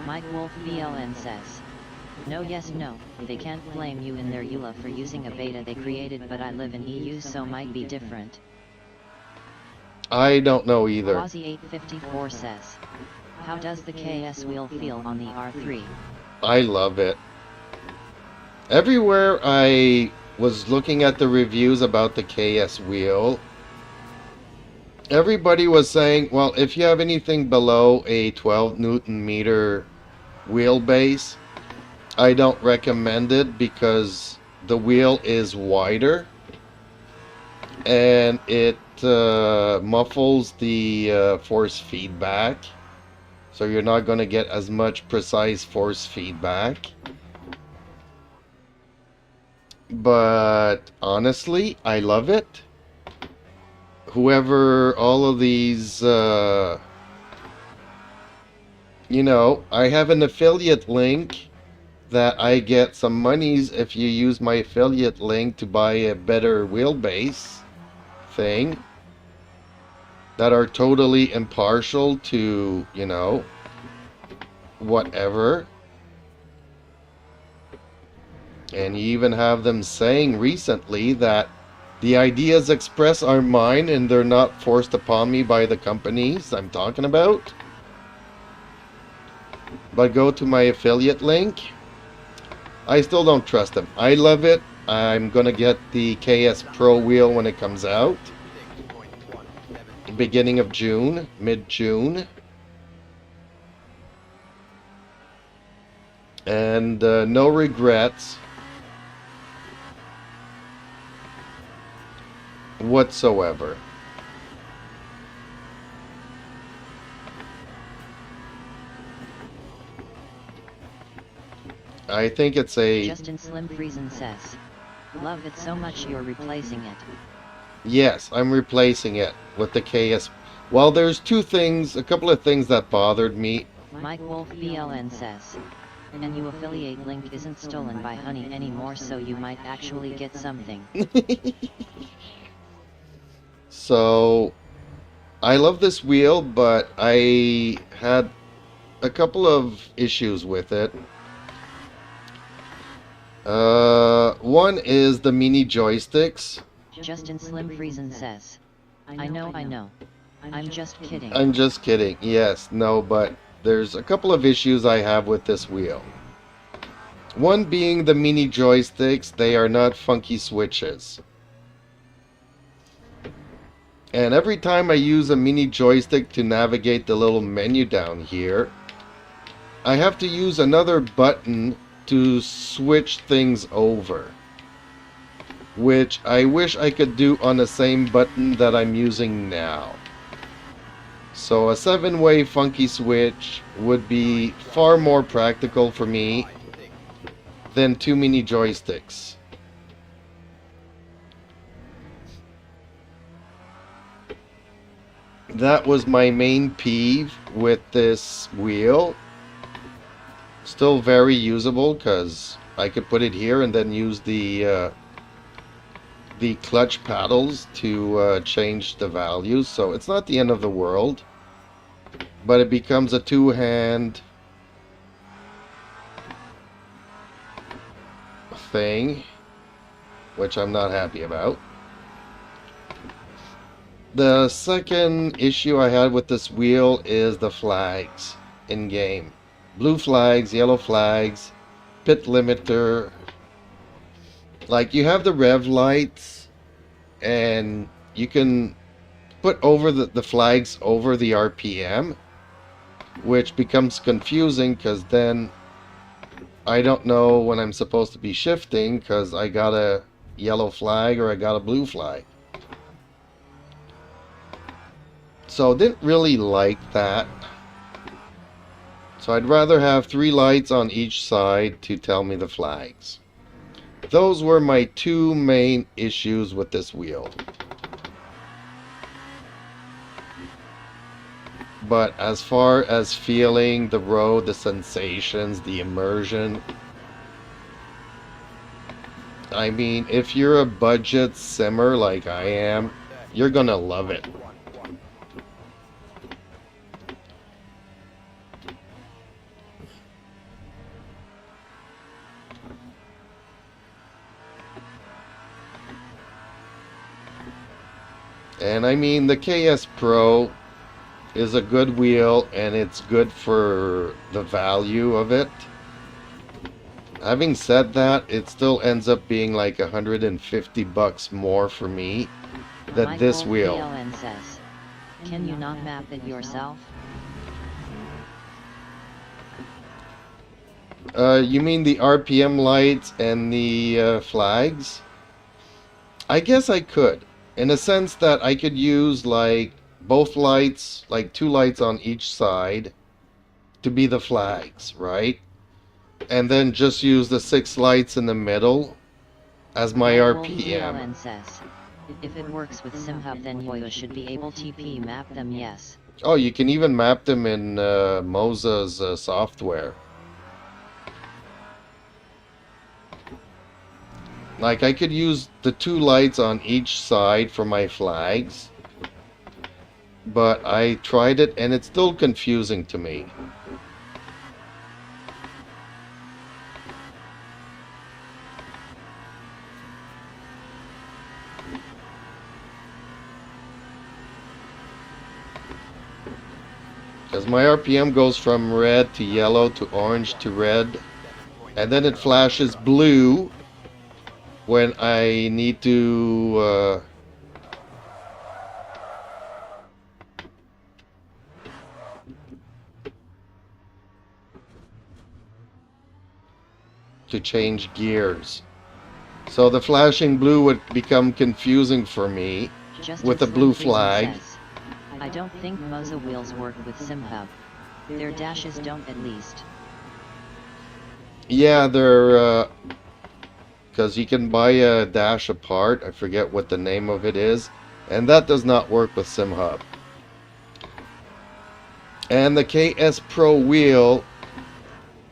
Mike Wolf VLN says, no, yes, no, they can't blame you in their EULA for using a beta they created, but I live in EU, so might be different. I don't know either. Quasi854 says, how does the KS wheel feel on the R3? I love it. Everywhere I was looking at the reviews about the KS wheel, everybody was saying, well, if you have anything below a 12 Newton meter wheelbase, I don't recommend it because the wheel is wider and it muffles the force feedback, so you're not going to get as much precise force feedback. But honestly, I love it. Whoever all of these you know, I have an affiliate link that I get some monies if you use my affiliate link to buy a better wheelbase thing that are totally impartial to, you know, whatever. And you even have them saying recently that the ideas expressed are mine and they're not forced upon me by the companies I'm talking about. But go to my affiliate link. I still don't trust them. I love it. I'm gonna get the KS Pro wheel when it comes out. Beginning of June, mid-June. And no regrets whatsoever. I think it's a... Justin Slim Friesen says, love it so much you're replacing it. Yes, I'm replacing it with the KS. Well, there's a couple of things that bothered me. Mike Wolf BLN says, and you affiliate link isn't stolen by Honey anymore, so you might actually get something. So, I love this wheel, but I had a couple of issues with it. One is the mini joysticks. Justin Slim Friesen says, I know. I'm just kidding. I'm just kidding. Yes, no, but there's a couple of issues I have with this wheel. One being the mini joysticks, they are not funky switches. And every time I use a mini joystick to navigate the little menu down here, I have to use another button to switch things over, which I wish I could do on the same button that I'm using now. So a 7-way funky switch would be far more practical for me than 2 mini joysticks. That was my main peeve with this wheel. Still very usable because I could put it here and then use the clutch paddles to change the values. So it's not the end of the world, but it becomes a two-hand thing, which I'm not happy about. The second issue I had with this wheel is the flags in game. Blue flags, yellow flags, pit limiter. Like, you have the rev lights, and you can put over the flags over the RPM, which becomes confusing because then I don't know when I'm supposed to be shifting because I got a yellow flag or I got a blue flag. So didn't really like that. So I'd rather have 3 lights on each side to tell me the flags. Those were my 2 main issues with this wheel. But as far as feeling the road, the sensations, the immersion, I mean, if you're a budget simmer like I am, you're gonna love it. And I mean, the KS Pro is a good wheel, and it's good for the value of it. Having said that, it still ends up being like $150 more for me than this wheel. PLN says, can you not map it yourself? You mean the RPM lights and the flags? I guess I could, in a sense that I could use like both lights, like 2 lights on each side to be the flags, right? And then just use the 6 lights in the middle as my RPM. PLN says, if it works with SimHub, then you should be able to TP map them, yes. Oh, you can even map them in Moza's software. Like, I could use the 2 lights on each side for my flags, but I tried it and it's still confusing to me. Because my RPM goes from red to yellow to orange to red, and then it flashes blue when I need to change gears. So the flashing blue would become confusing for me with a blue flag. Says, I don't think Moza wheels work with SimHub. Their dashes don't, at least. Yeah, they're because you can buy a dash apart. I forget what the name of it is, and that does not work with SimHub. And the KS Pro wheel,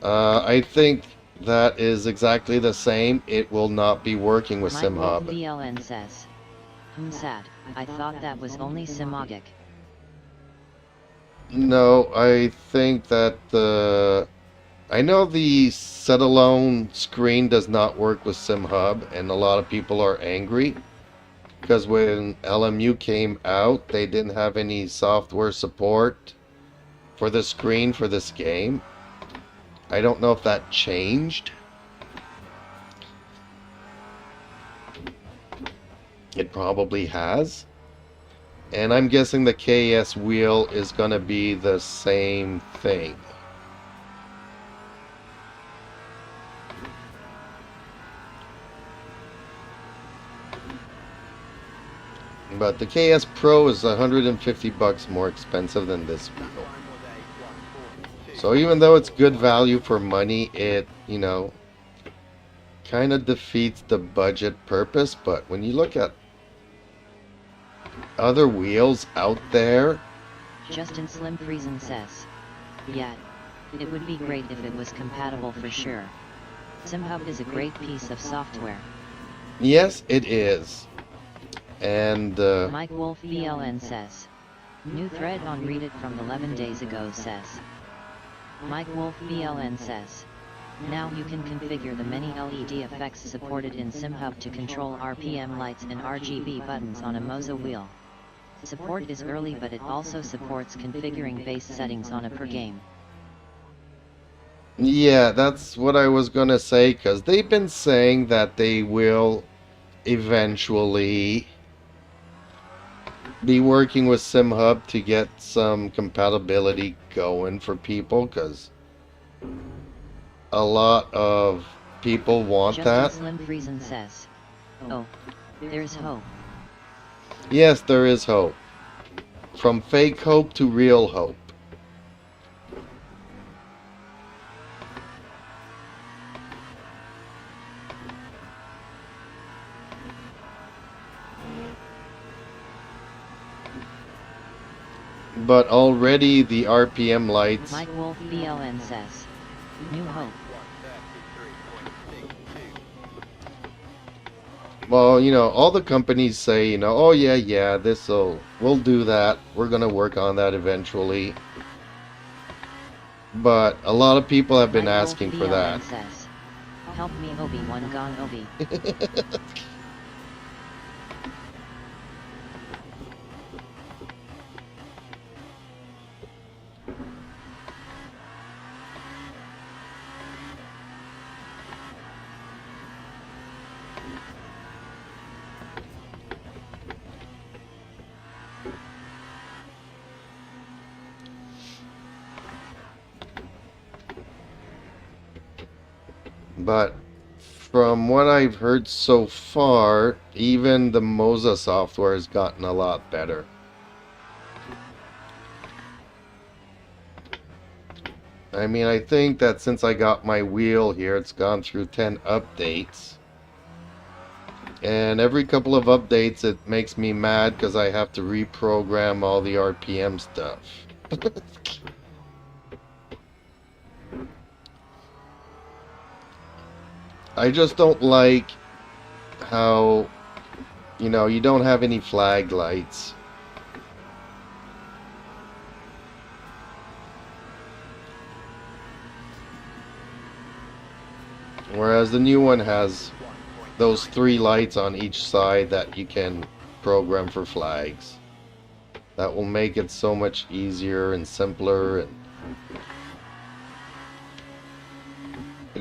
I think that is exactly the same. It will not be working with SimHub. VLN says, sad. I thought that was only Simogic. No, I think that I know the set-alone screen does not work with SimHub, and a lot of people are angry because when LMU came out, they didn't have any software support for the screen for this game. I don't know if that changed. It probably has. And I'm guessing the KS wheel is going to be the same thing. But the KS Pro is $150 more expensive than this wheel. So even though it's good value for money, it, you know, kind of defeats the budget purpose. But when you look at other wheels out there, Justin Slim Friesen says, yeah, it would be great if it was compatible for sure. SimHub is a great piece of software. Yes, it is. And Mike Wolf VLN says, new thread on Read It from 11 days ago says, Mike Wolf VLN says, now you can configure the many LED effects supported in SimHub to control RPM lights and RGB buttons on a Moza wheel. Support is early, but it also supports configuring base settings on a per game. Yeah, that's what I was gonna say, because they've been saying that they will eventually be working with SimHub to get some compatibility going for people, because a lot of people want that. Justin Slim Friesen says, "Oh, there's hope." Yes, there is hope. From fake hope to real hope. But already the RPM lights. Mike Wolf BLN says, "New hope." 133.62. Well, you know, all the companies say, you know, oh yeah, we'll do that. We're gonna work on that eventually. But a lot of people have been Mike Wolf asking for BLN that. says, "Help me, Obi-Wan gone Obi." But from what I've heard so far, even the Moza software has gotten a lot better. I mean, I think that since I got my wheel here, it's gone through 10 updates. And every couple of updates, it makes me mad because I have to reprogram all the RPM stuff. I just don't like how, you know, you don't have any flag lights. Whereas the new one has those 3 lights on each side that you can program for flags. That will make it so much easier and simpler, and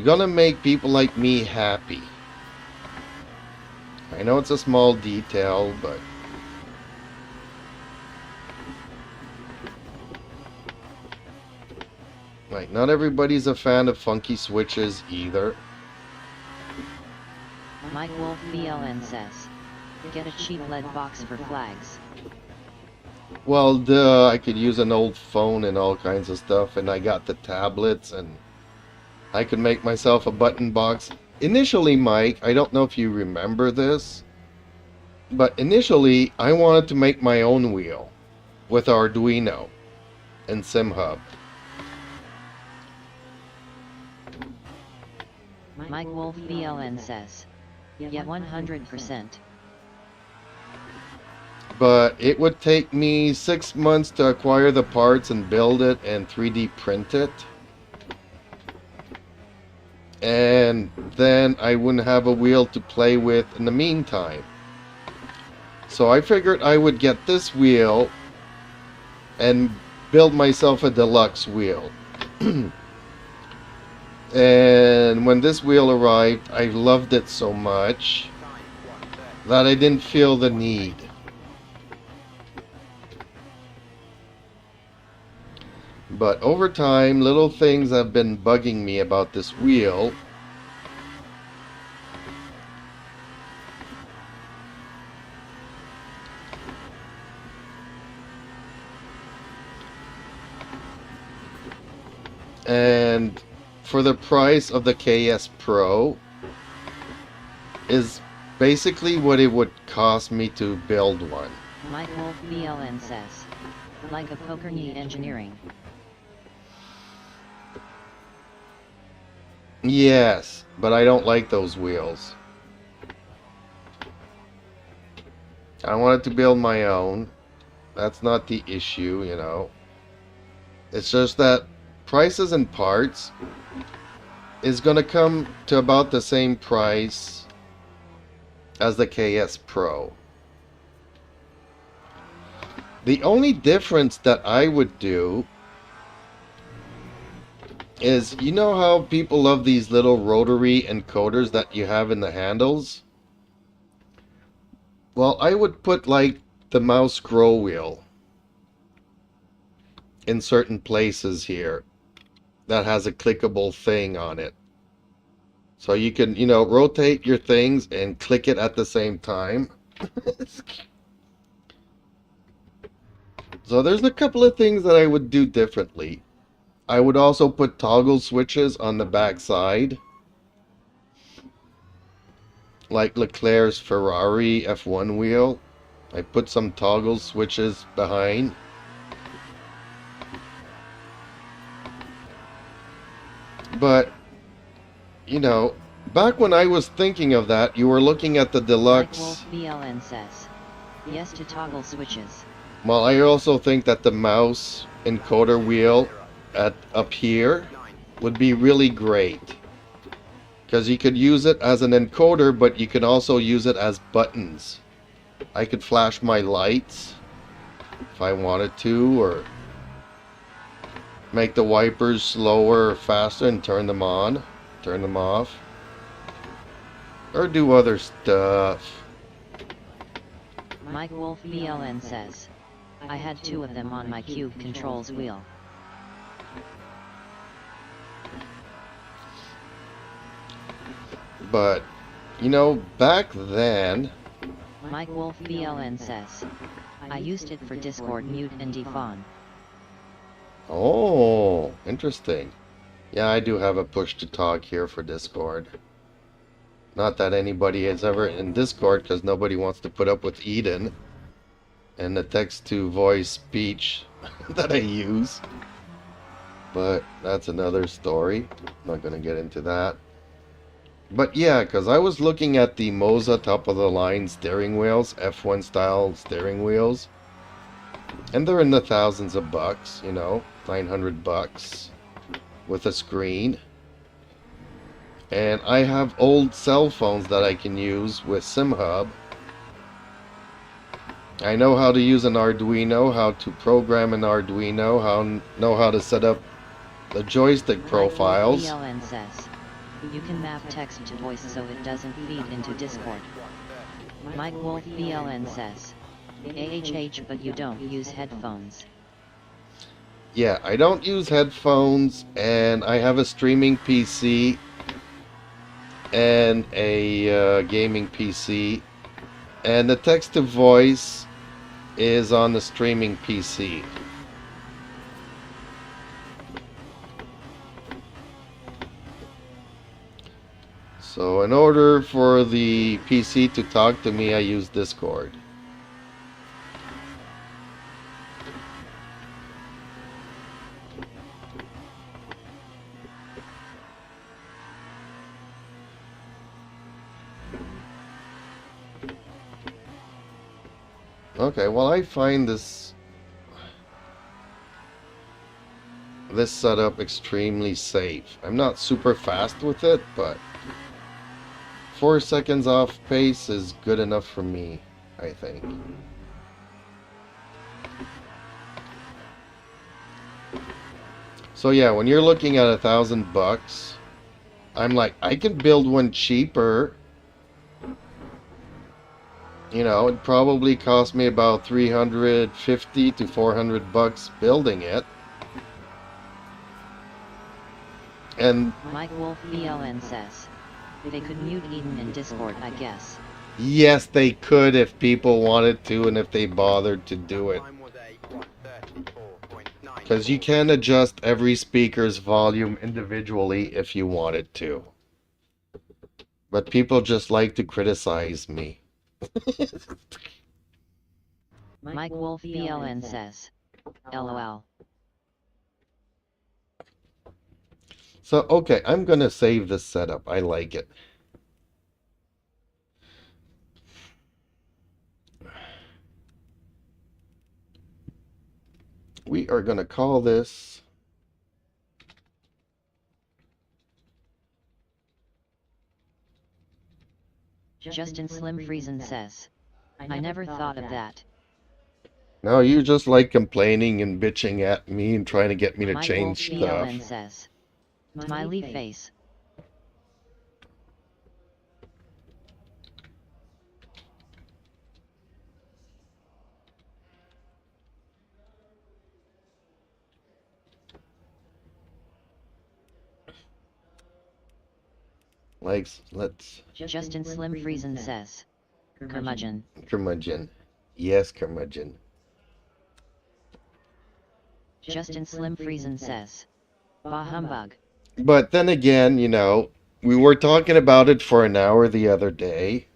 gonna make people like me happy. I know it's a small detail, but like, not everybody's a fan of funky switches either. Mike Wolf BLN says, "Get a cheap lead box for flags." Well, duh, I could use an old phone and all kinds of stuff, and I got the tablets, and I could make myself a button box. Initially, Mike, I don't know if you remember this, but initially I wanted to make my own wheel with Arduino and SimHub. Mike Wolf BLN says, "Yeah, 100%. But it would take me 6 months to acquire the parts and build it and 3D print it. And then I wouldn't have a wheel to play with in the meantime. So I figured I would get this wheel and build myself a deluxe wheel. And when this wheel arrived, I loved it so much that I didn't feel the need. But over time, little things have been bugging me about this wheel. And for the price of the KS Pro is basically what it would cost me to build one. Mike Wolf BLN says, "Like a poker knee engineering." Yes, but I don't like those wheels. I wanted to build my own. That's not the issue, you know. It's just that prices and parts is going to come to about the same price as the KS Pro. The only difference that I would do is, you know how people love these little rotary encoders that you have in the handles? Well, I would put like the mouse scroll wheel in certain places here that has a clickable thing on it. So you can, you know, rotate your things and click it at the same time. So there's a couple of things that I would do differently. I would also put toggle switches on the back side, like Leclerc's Ferrari F1 wheel. I put some toggle switches behind. But, you know, back when I was thinking of that, you were looking at the deluxe. Wolf BLN says, yes to toggle switches. Well, I also think that the mouse encoder wheel up here would be really great. Because you could use it as an encoder, but you could also use it as buttons. I could flash my lights if I wanted to, or make the wipers slower or faster and turn them on, turn them off, or do other stuff. Mike Wolf BLN says, I had 2 of them on my cube controls wheel. But, you know, back then... Mike Wolf BLN says, I used it for Discord mute and defawn. Oh, interesting. Yeah, I do have a push to talk here for Discord. Not that anybody is ever in Discord, because nobody wants to put up with Eden and the text-to-voice speech that I use. But that's another story. I'm not going to get into that. But yeah, because I was looking at the Moza top-of-the-line steering wheels, F1 style steering wheels. And they're in the thousands of bucks, you know, $900 with a screen. And I have old cell phones that I can use with SimHub. I know how to use an Arduino, how to program an Arduino, know how to set up the joystick profiles. BLN says, you can map text to voice so it doesn't feed into Discord. Mike Wolf BLN says, AHH but you don't use headphones. Yeah, I don't use headphones, and I have a streaming PC and a gaming PC, and the text-to-voice is on the streaming PC. So in order for the PC to talk to me, I use Discord. Okay, well, I find this setup extremely safe. I'm not super fast with it, but 4 seconds off pace is good enough for me, I think. So yeah, when you're looking at $1,000, I'm like, I can build one cheaper. You know, it probably cost me about $350 to $400 building it. And Mike Wolf BLN says, they could mute Eden in Discord, I guess. yes, they could if people wanted to and if they bothered to do it. Because you can adjust every speaker's volume individually if you wanted to. But people just like to criticize me. Mike Wolf BLN says, LOL. So, okay, I'm going to save this setup. I like it. We are going to call this Justin Slim Friesen says, I never thought of that. No, you just like complaining and bitching at me and trying to get me to Mike Wolf change BLN stuff. says. Smiley face. Let's Justin Slim Friesen says. Curmudgeon. curmudgeon. Yes, curmudgeon. Justin Slim Friesen says. Bah humbug. But then again, you know, we were talking about it for an hour the other day.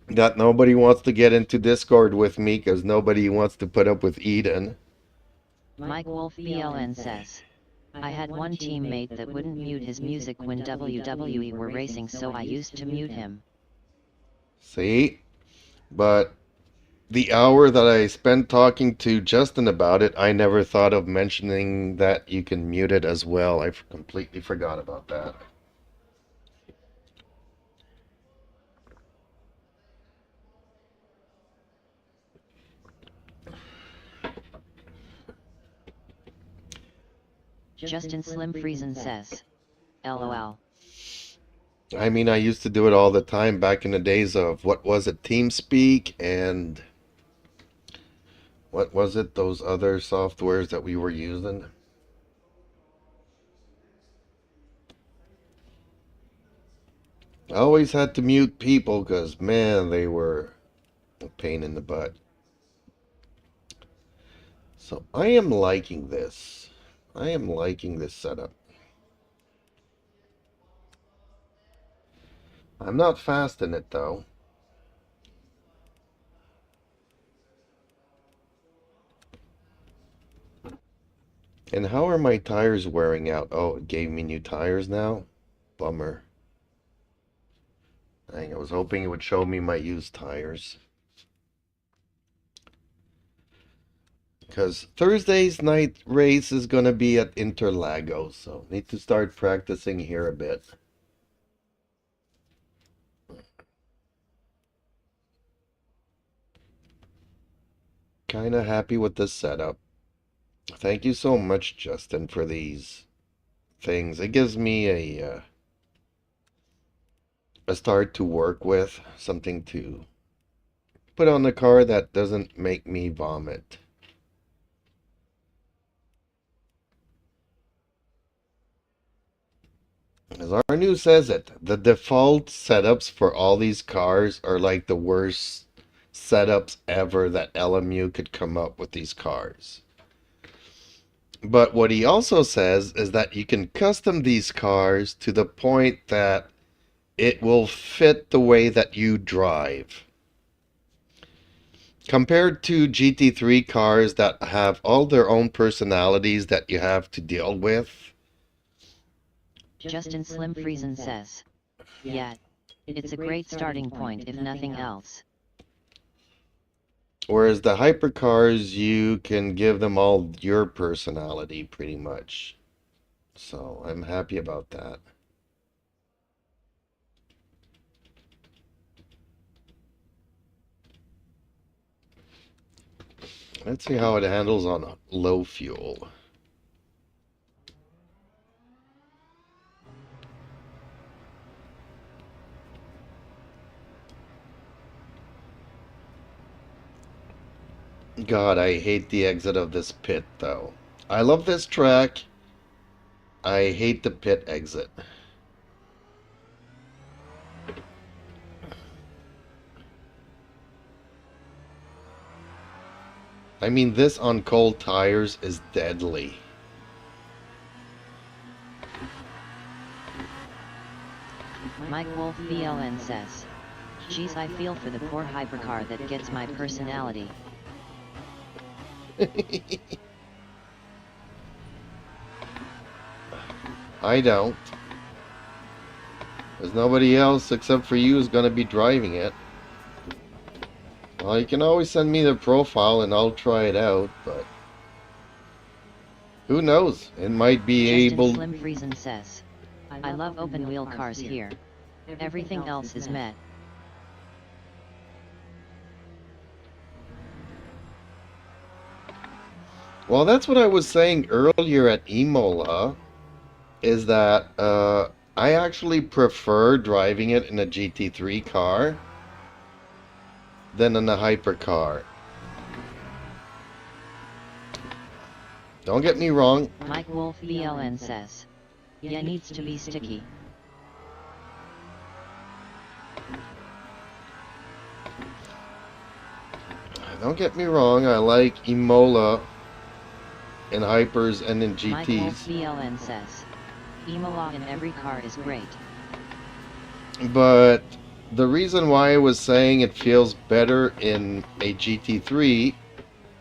That nobody wants to get into Discord with me because nobody wants to put up with Eden. Mike Wolf BLN says. I had one teammate that wouldn't mute his music when WWE were racing, so I used to mute him. See? But the hour that I spent talking to Justin about it, I never thought of mentioning that you can mute it as well. I completely forgot about that. Justin Slim Friesen says. LOL. I mean, I used to do it all the time back in the days of, what was it, TeamSpeak, and what was it, those other softwares that we were using? I always had to mute people because, man, they were a pain in the butt. So I am liking this. I am liking this setup. I'm not fast in it, though. And how are my tires wearing out? Oh, it gave me new tires now? Bummer. Dang, I was hoping it would show me my used tires. Because Thursday's night race is going to be at Interlagos, so need to start practicing here a bit. Kind of happy with this setup. Thank you so much, Justin, for these things. It gives me a start to work with, something to put on the car that doesn't make me vomit. As our news says it, the default setups for all these cars are like the worst setups ever that LMU could come up with these cars. But what he also says is that you can custom these cars to the point that it will fit the way that you drive. Compared to GT3 cars that have all their own personalities that you have to deal with. Justin Slim Friesen says. Yeah. It's a great starting point if nothing else. Whereas the hypercars, you can give them all your personality pretty much. So I'm happy about that. Let's see how it handles on low fuel. God, I hate the exit of this pit, though. I love this track. I hate the pit exit. I mean, this on cold tires is deadly. Mike Wolf BLN says. Geez, I feel for the poor hypercar that gets my personality. I don't. There's nobody else except for you who's going to be driving it. Well, you can always send me the profile and I'll try it out, but who knows? It might be able... Slim Friesen says. I love open wheel cars here. Everything else is met. Well, that's what I was saying earlier at Imola, is that I actually prefer driving it in a GT3 car than in a hypercar. Don't get me wrong. Mike Wolf BLN says. Yeah, needs to be sticky. Don't get me wrong. I like Imola in hypers and in Mike Wolf GTs. BLN says. Imola in every car is great. But the reason why I was saying it feels better in a GT3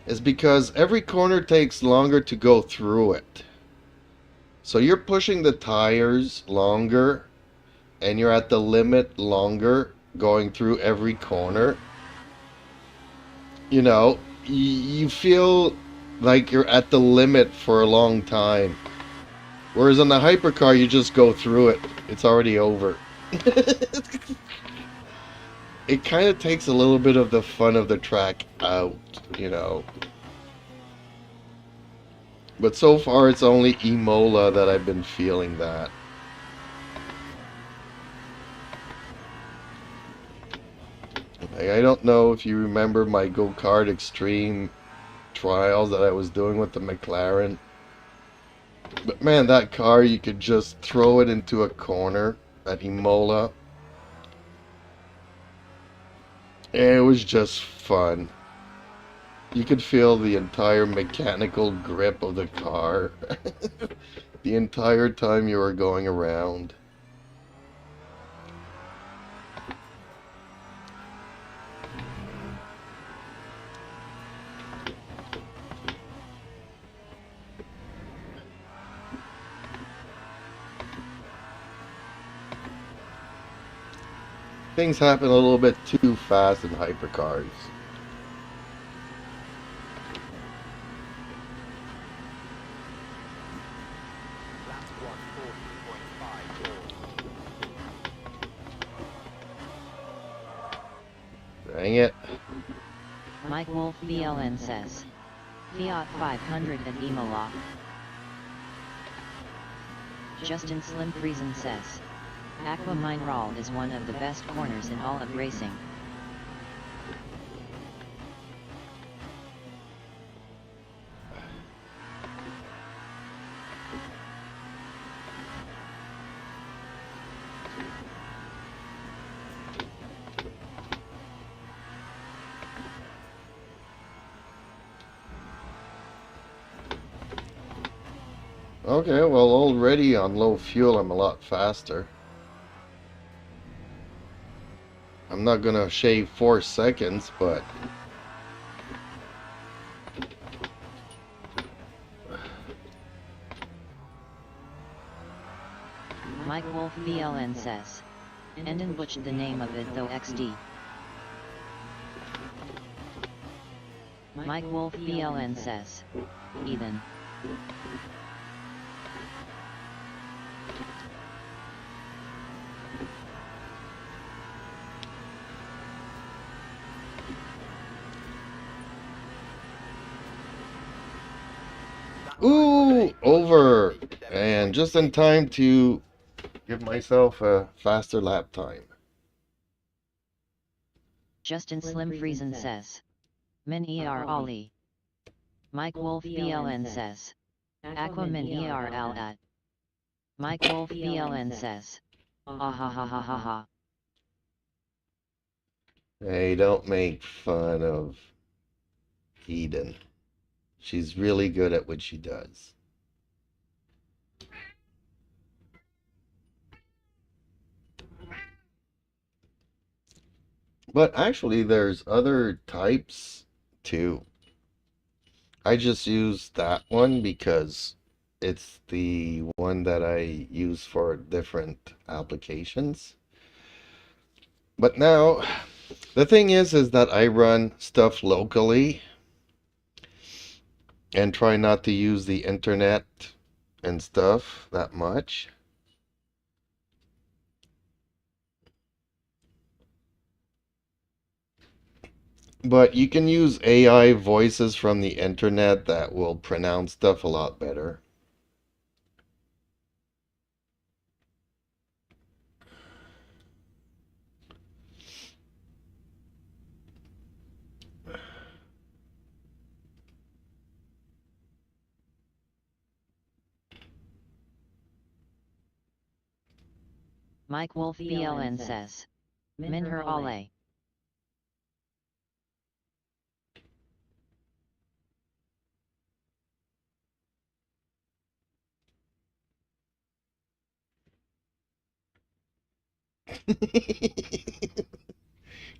is because every corner takes longer to go through it. So you're pushing the tires longer and you're at the limit longer going through every corner. You know, you feel like you're at the limit for a long time. Whereas on the hypercar, you just go through it. It's already over. It kind of takes a little bit of the fun of the track out, you know. But so far, it's only Imola that I've been feeling that. I don't know if you remember my go-kart extreme trials that I was doing with the McLaren. But man, that car, you could just throw it into a corner at Imola. And it was just fun. You could feel the entire mechanical grip of the car the entire time you were going around. Things happen a little bit too fast in hypercars. That's 140.54. Dang it. Mike Wolf BLN says. Fiat 500 at Imola. Justin Slim Friesen says. Aqua Mineral is one of the best corners in all of racing. Okay, well, already on low fuel, I'm a lot faster. I'm not gonna shave 4 seconds, but Mike Wolf BLN says. Endon butchered the name of it though XD. Mike Wolf BLN says. Ethan. ooh, over, and just in time to give myself a faster lap time. Justin Slim Friesen says. Min ER Ollie. Mike Wolf BLN says. Aqua Min ER Al at. Mike Wolf BLN says. Ah ha ha ha ha ha. Hey, don't make fun of Eden. She's really good at what she does. But actually, there's other types too. I just use that one because it's the one that I use for different applications. But now, the thing is that I run stuff locally and try not to use the internet and stuff that much. But you can use AI voices from the internet that will pronounce stuff a lot better. Mike Wolf BLN says. Minher Ale.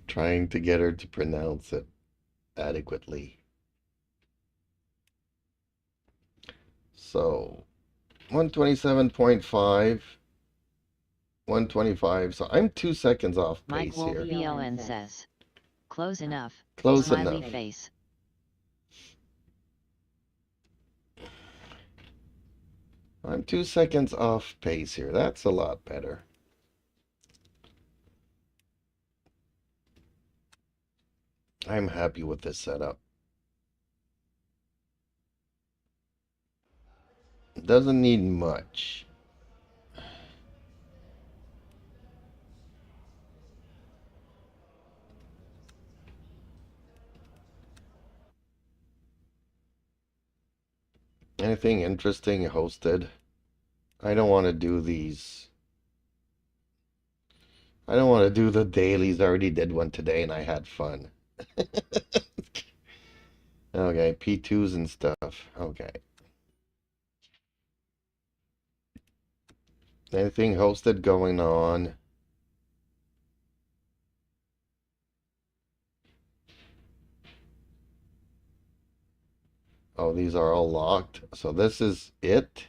Trying to get her to pronounce it adequately. So 127.5, 125. So I'm 2 seconds off Mike pace Wolf here. BLN says. Close enough. Close Smiley enough. face. I'm 2 seconds off pace here. That's a lot better. I'm happy with this setup. Doesn't need much. Anything interesting hosted? I don't want to do these. I don't want to do the dailies. I already did one today and I had fun. Okay, P2s and stuff. Okay. Anything hosted going on? Oh, these are all locked. So this is it.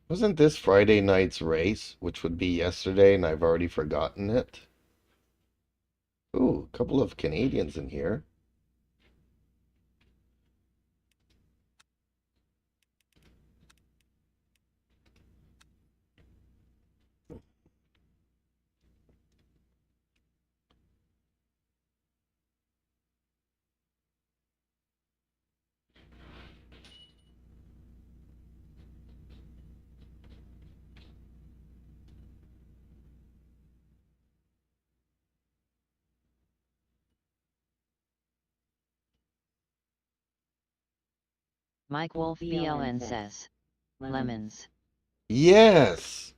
Wasn't this Friday night's race, which would be yesterday, and I've already forgotten it? Ooh, a couple of Canadians in here. Mike Wolf BLN says. Lemons. Yes!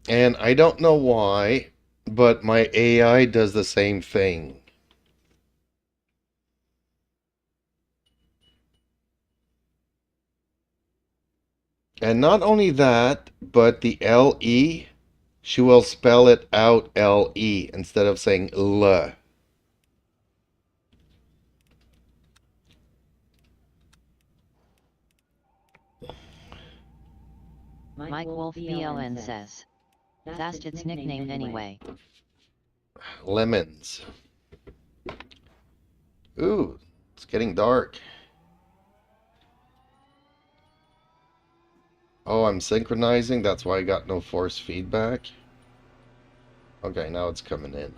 And I don't know why, but my AI does the same thing. And not only that, but the LE, she will spell it out LE instead of saying L. Mike Wolf BLN says. That's its nickname anyway. Lemons. Ooh, it's getting dark. Oh, I'm synchronizing. That's why I got no force feedback. Okay, now it's coming in.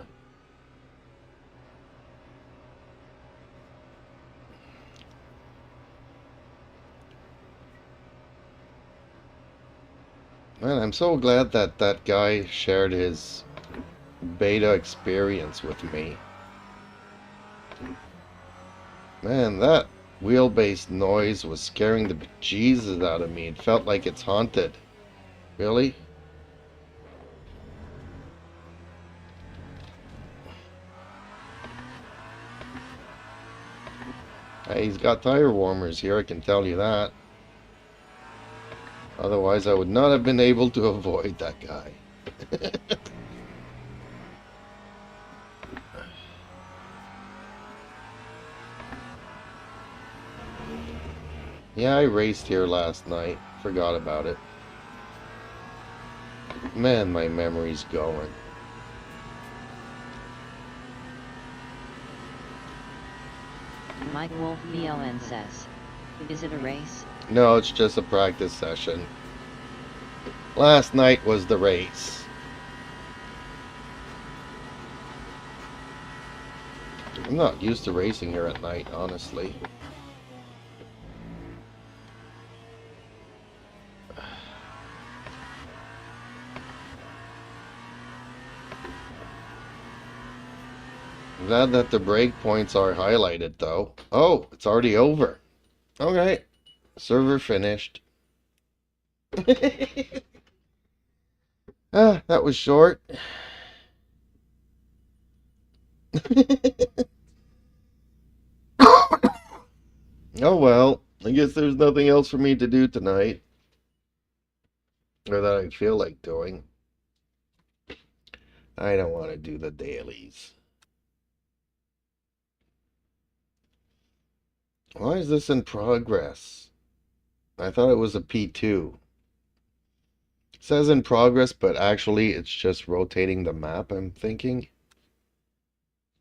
Man, I'm so glad that that guy shared his beta experience with me. Man, that wheelbase noise was scaring the bejesus out of me. It felt like it's haunted. Really? Hey, he's got tire warmers here, I can tell you that. Otherwise, I would not have been able to avoid that guy. Yeah, I raced here last night. Forgot about it. Man, my memory's going. Mike Wolf BLN says. Is it a race? No, it's just a practice session. Last night was the race. I'm not used to racing here at night, honestly. Glad that the breakpoints are highlighted, though. Oh, it's already over. Okay. Server finished. That was short. Oh well, I guess there's nothing else for me to do tonight. Or that I feel like doing. I don't want to do the dailies. Why is this in progress? I thought it was a P2. It says in progress, but actually it's just rotating the map, I'm thinking.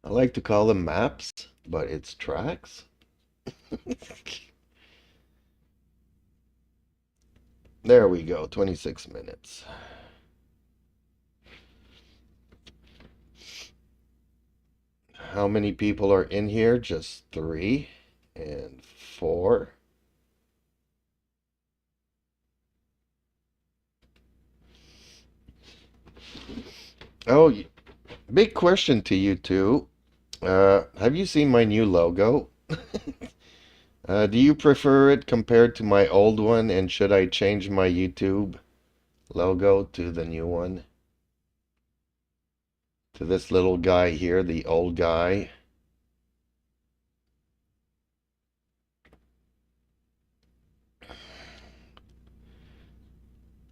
I like to call them maps, but it's tracks. There we go, 26 minutes. How many people are in here? Just 3 and 4. Oh, big question to you two. Have you seen my new logo? Do you prefer it compared to my old one, and should I change my YouTube logo to the new one? To this little guy here, the old guy.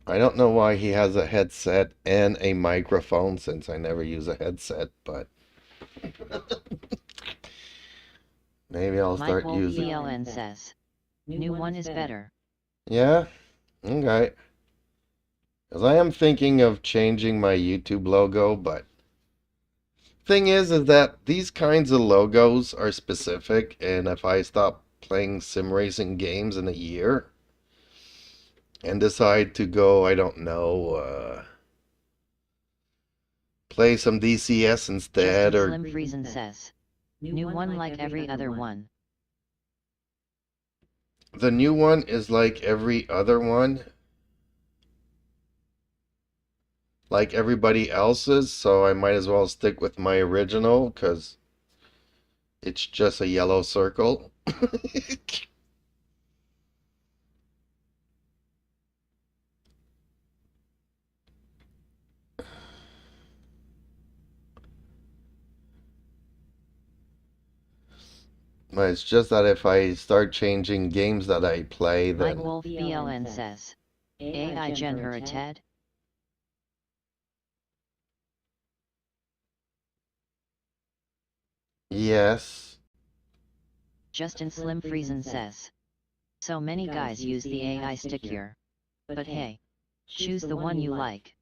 I don't know why he has a headset and a microphone, since I never use a headset, but maybe I'll start using. BLN says, new one is better. Yeah? Okay. Because I am thinking of changing my YouTube logo, but thing is that these kinds of logos are specific, and if I stop playing sim racing games in a year and decide to go, I don't know, play some DCS instead, Justin or Slim Friesen says, new one like every other one. the new one is like every other one, like everybody else's, so I might as well stick with my original because it's just a yellow circle. But it's just that if I start changing games that I play, then Mike Wolf BLN says, AI gen her a Ted? yes. Justin Slim Friesen says, so many guys use the AI stick here. But hey, choose the one you like.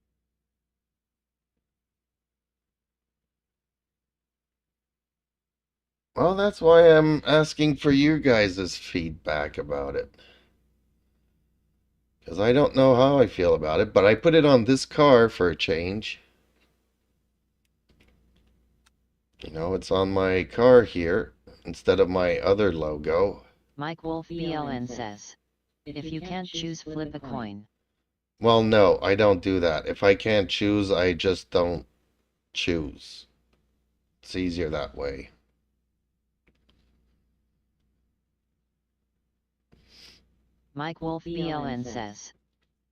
Well, that's why I'm asking for your guys' feedback about it. Because I don't know how I feel about it, but I put it on this car for a change. You know, it's on my car here instead of my other logo. Mike Wolf BLN says, if you can't choose, flip a coin. Well, no, I don't do that. If I can't choose, I just don't choose. It's easier that way. Mike Wolf BLN says,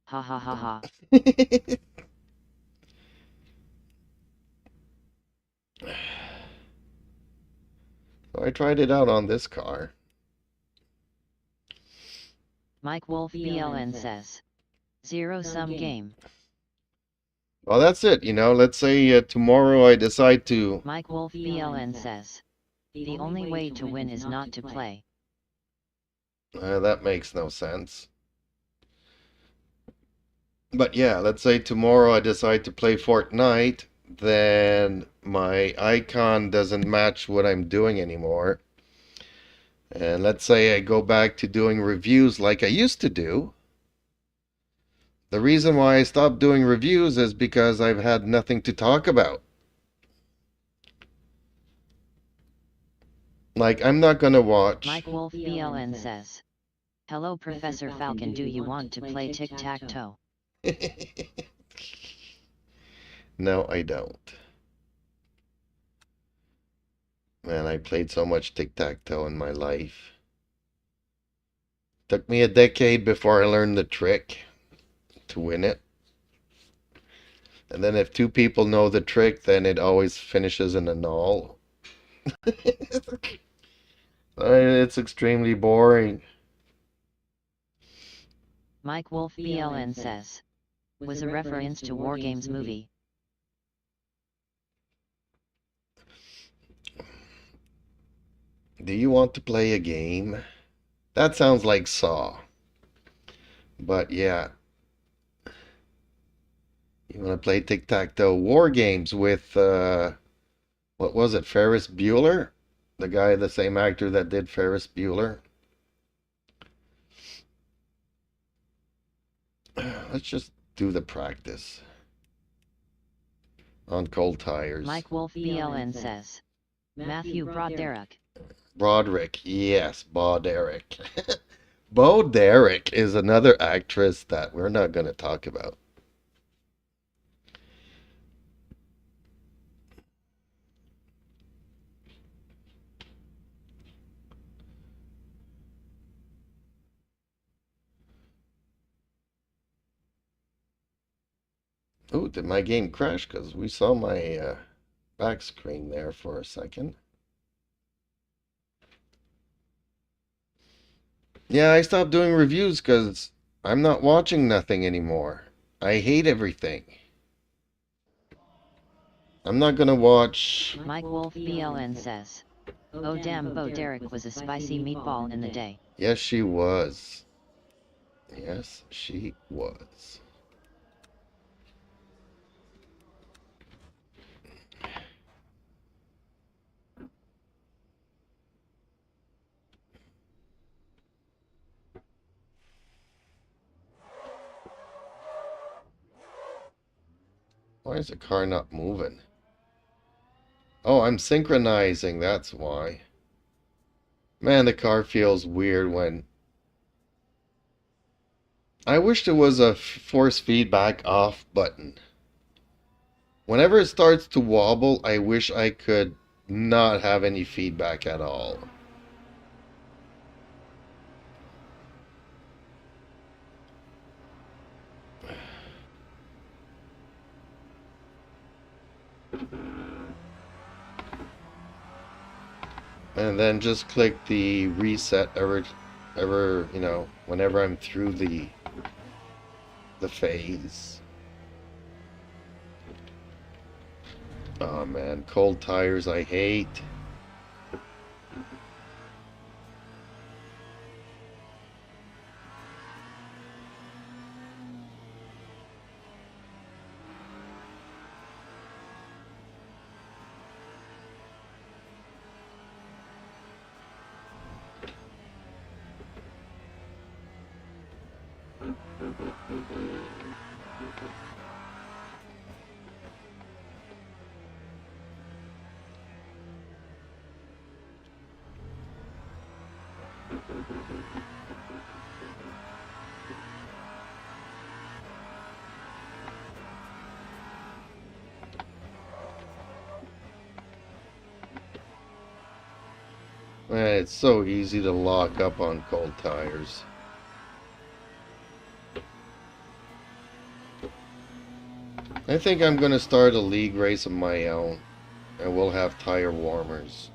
ha ha ha ha. So I tried it out on this car. Mike Wolf BLN says, zero-sum game. Well, that's it. You know, let's say tomorrow I decide to... Mike Wolf BLN says, the only way to win is not to play. That makes no sense. But yeah, let's say tomorrow I decide to play Fortnite, then my icon doesn't match what I'm doing anymore. And let's say I go back to doing reviews like I used to do. The reason why I stopped doing reviews is because I've had nothing to talk about. Like, I'm not gonna watch. Mike Wolf BLN says, "Hello Professor Falcon, do you want to play tic-tac-toe?" No, I don't. Man, I played so much tic-tac-toe in my life. Took me a decade before I learned the trick to win it. And then if two people know the trick, then it always finishes in a null. It's extremely boring. Mike Wolf BLN says, "Was a reference to War Games movie." Do you want to play a game? That sounds like Saw. But yeah. You want to play tic-tac-toe war games with, what was it, Ferris Bueller? The guy, the same actor that did Ferris Bueller. Let's just do the practice on cold tires. Mike Wolf BLN says, "Matthew Broderick." Broderick, yes, Bo Derek. Bo Derek is another actress that we're not going to talk about. Oh, did my game crash? Because we saw my back screen there for a second. Yeah, I stopped doing reviews because I'm not watching nothing anymore. I hate everything. I'm not gonna watch... Mike Wolf BLN says, "Oh damn, Bo Derek was a spicy meatball in the day." Yes, she was. Yes, she was. Why is the car not moving? Oh, I'm synchronizing, that's why. Man, the car feels weird when... I wish there was a force feedback off button. Whenever it starts to wobble, I wish I could not have any feedback at all. And then just click the reset whenever I'm through the phase. Oh man, cold tires I hate. Man, it's so easy to lock up on cold tires. I think I'm going to start a league race of my own, and we'll have tire warmers.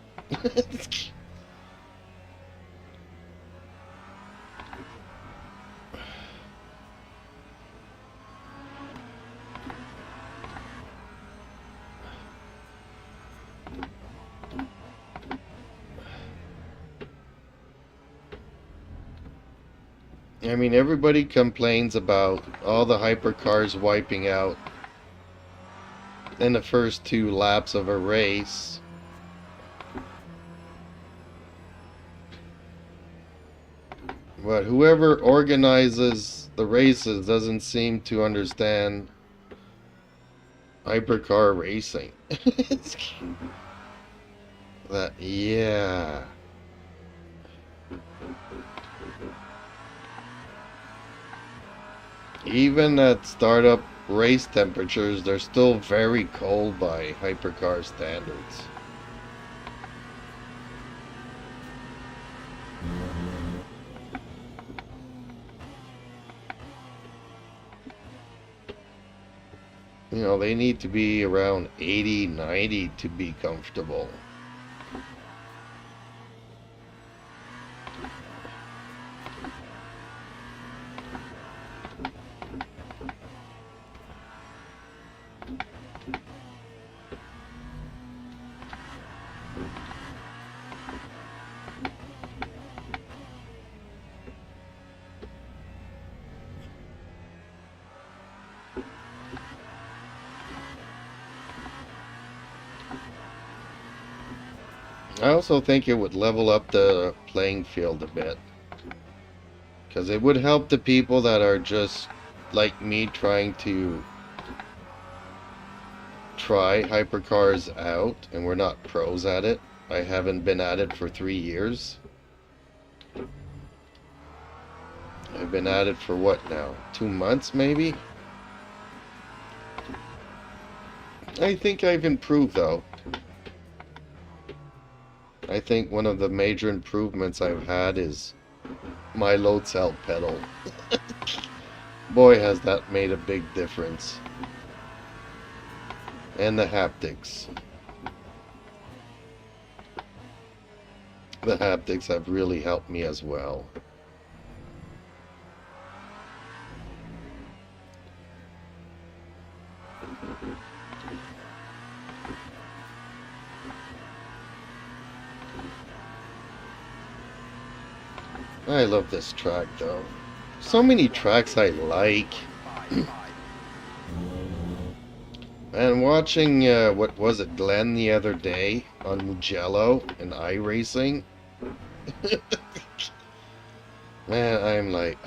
I mean, everybody complains about all the hypercars wiping out in the first 2 laps of a race. But whoever organizes the races doesn't seem to understand hypercar racing. That, yeah. Even at startup race temperatures, they're still very cold by hypercar standards. You know, they need to be around 80, 90 to be comfortable. I also think it would level up the playing field a bit. Because it would help the people that are just like me trying to try hypercars out, and we're not pros at it. I haven't been at it for 3 years. I've been at it for what now? 2 months maybe? I think I've improved though. I think one of the major improvements I've had is my load cell pedal. Boy, has that made a big difference. And the haptics. The haptics have really helped me as well. I love this track though. So many tracks I like. And watching, what was it, Glenn the other day on Mugello and iRacing. Man, I'm like,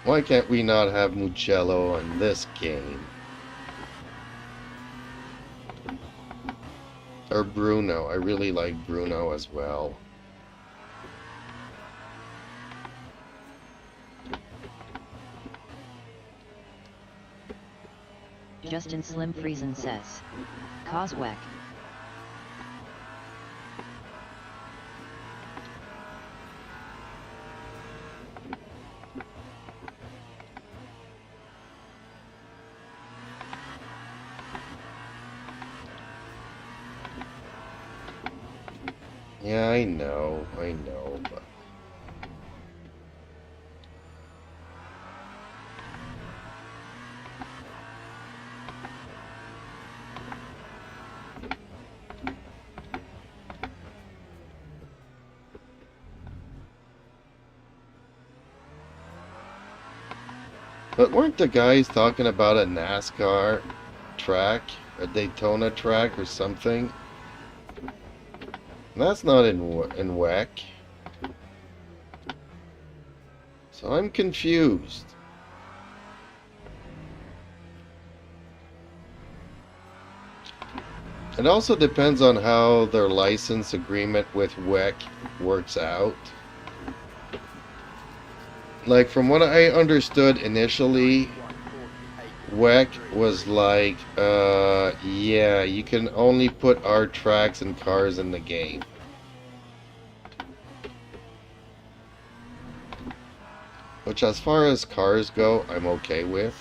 why can't we not have Mugello on this game? Or Bruno. I really like Bruno as well. Justin Slim Friesen says. Coswek. Yeah, I know, but... But weren't the guys talking about a NASCAR track, a Daytona track or something? That's not in WEC. So I'm confused. It also depends on how their license agreement with WEC works out. Like, from what I understood initially, WEC was like, yeah, you can only put our tracks and cars in the game. Which, as far as cars go, I'm okay with.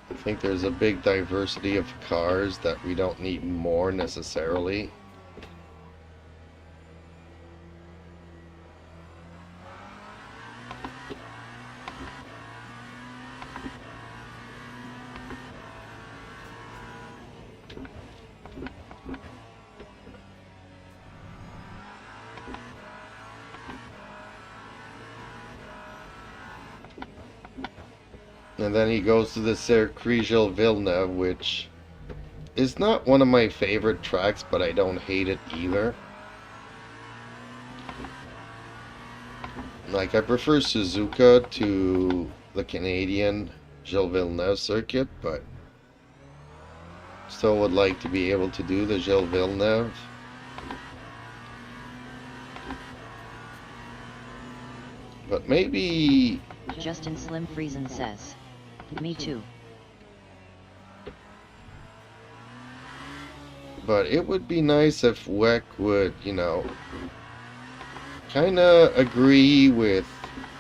I think there's a big diversity of cars that we don't need more necessarily. And then he goes to the Circuit Villeneuve, which is not one of my favorite tracks, but I don't hate it either. Like, I prefer Suzuka to the Canadian Gilles Villeneuve circuit, but still would like to be able to do the Gilles Villeneuve. But maybe... Justin Slim Friesen says, me too. But it would be nice if WEC would, you know, kind of agree with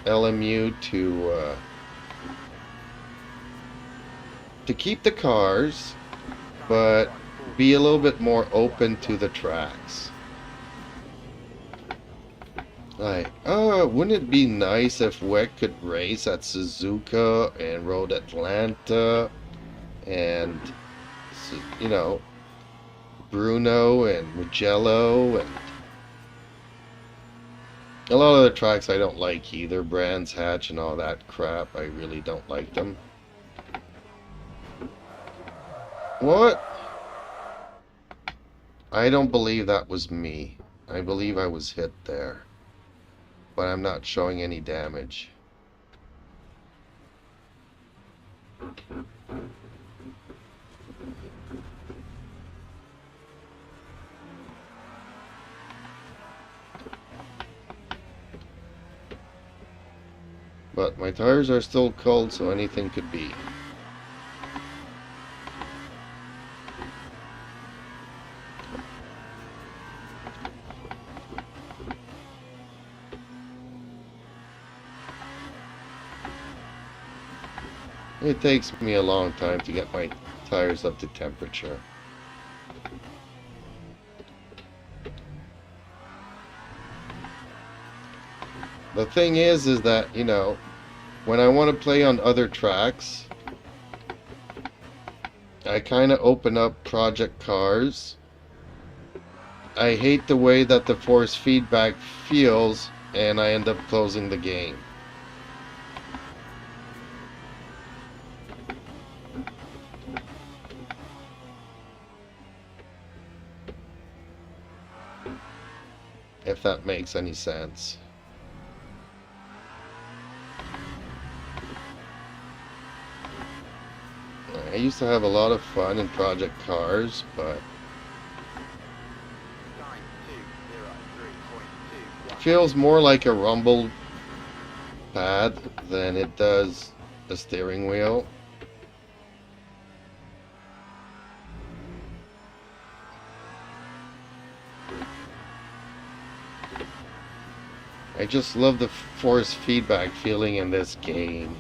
LMU to keep the cars, but be a little bit more open to the tracks. Like, wouldn't it be nice if WEC could race at Suzuka and Road Atlanta and, you know, Bruno and Mugello and a lot of the tracks I don't like either. Brands Hatch and all that crap, I really don't like them. What? I don't believe that was me. I believe I was hit there. But I'm not showing any damage. But my tires are still cold, so anything could be. It takes me a long time to get my tires up to temperature. The thing is that, you know, when I want to play on other tracks, I kind of open up Project Cars. I hate the way that the force feedback feels, and I end up closing the game. If that makes any sense. I used to have a lot of fun in Project Cars, but it feels more like a rumble pad than it does a steering wheel. I just love the force feedback feeling in this game.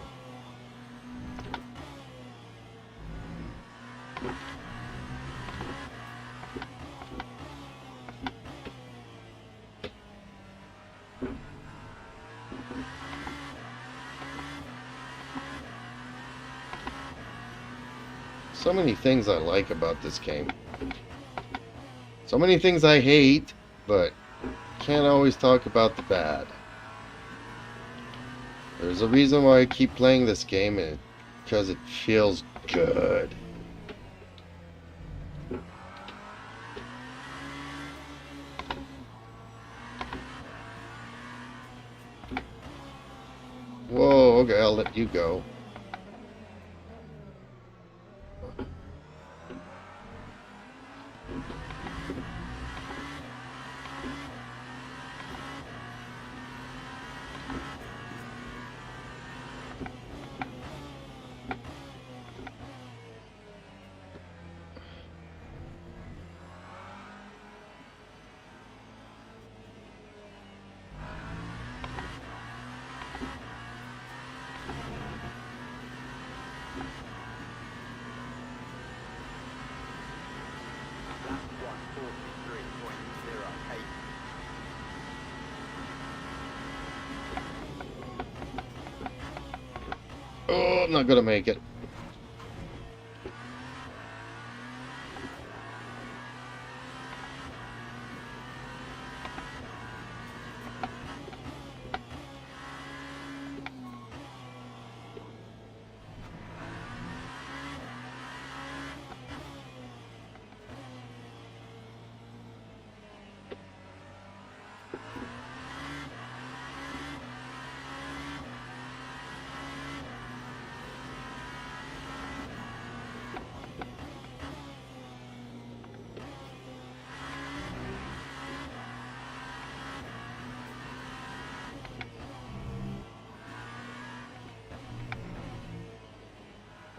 So many things I like about this game. So many things I hate, but can't always talk about the bad. There's a reason why I keep playing this game, and because it feels good. Whoa, okay, I'll let you go. Oh, I'm not gonna make it.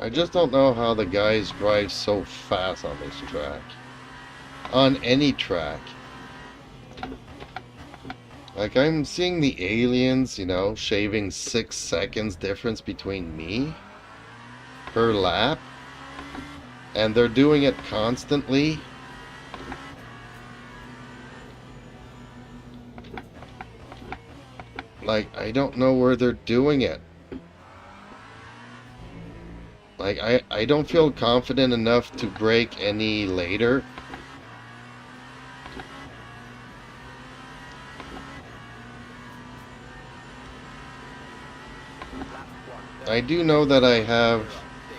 I just don't know how the guys drive so fast on this track. On any track. Like, I'm seeing the aliens, you know, shaving 6 seconds difference between me per lap. And they're doing it constantly. Like, I don't know where they're doing it. Like, I don't feel confident enough to brake any later. I do know that I have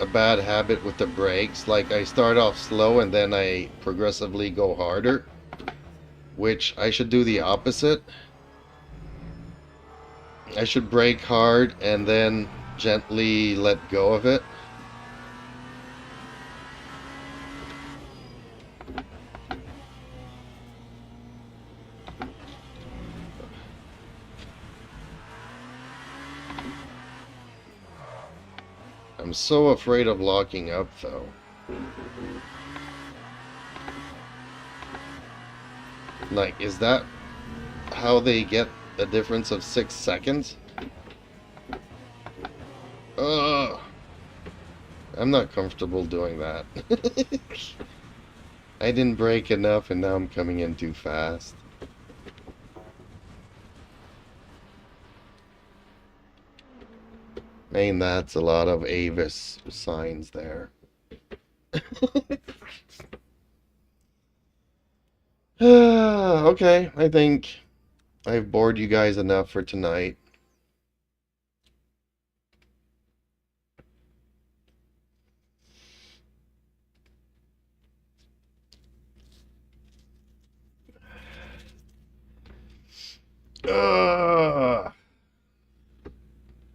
a bad habit with the brakes. Like, I start off slow and then I progressively go harder. Which I should do the opposite. I should brake hard and then gently let go of it. I'm so afraid of locking up, though. Like, is that how they get a difference of 6 seconds? Ugh. I'm not comfortable doing that. I didn't brake enough and now I'm coming in too fast. I mean, that's a lot of Avis signs there. Okay, I think I've bored you guys enough for tonight.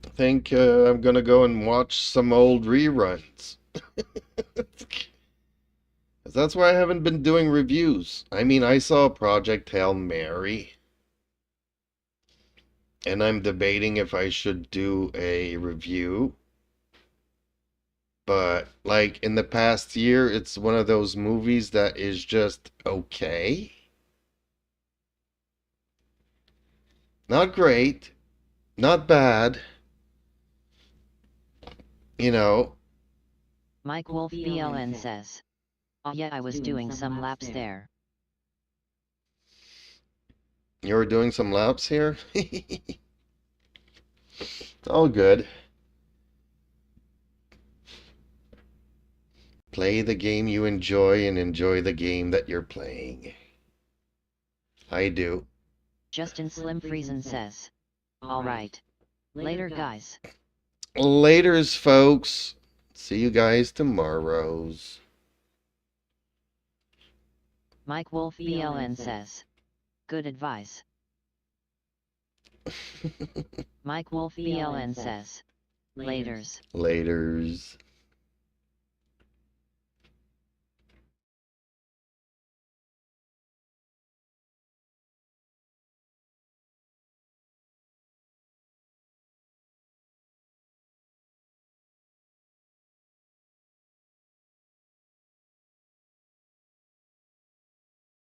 I think I'm gonna go and watch some old reruns. That's why I haven't been doing reviews. I mean, I saw Project Hail Mary. And I'm debating if I should do a review. But, like, in the past year, it's one of those movies that is just okay. Not great. Not bad. You know. Mike Wolf BLN says. Oh yeah, I was doing some laps there. You were doing some laps here? All good. Play the game you enjoy and enjoy the game that you're playing. I do. Justin Slim Friesen says. Alright. Later, guys. Laters, folks. See you guys tomorrows. Mike Wolf BLN says. Good advice. Mike Wolf BLN says. Laters. Laters.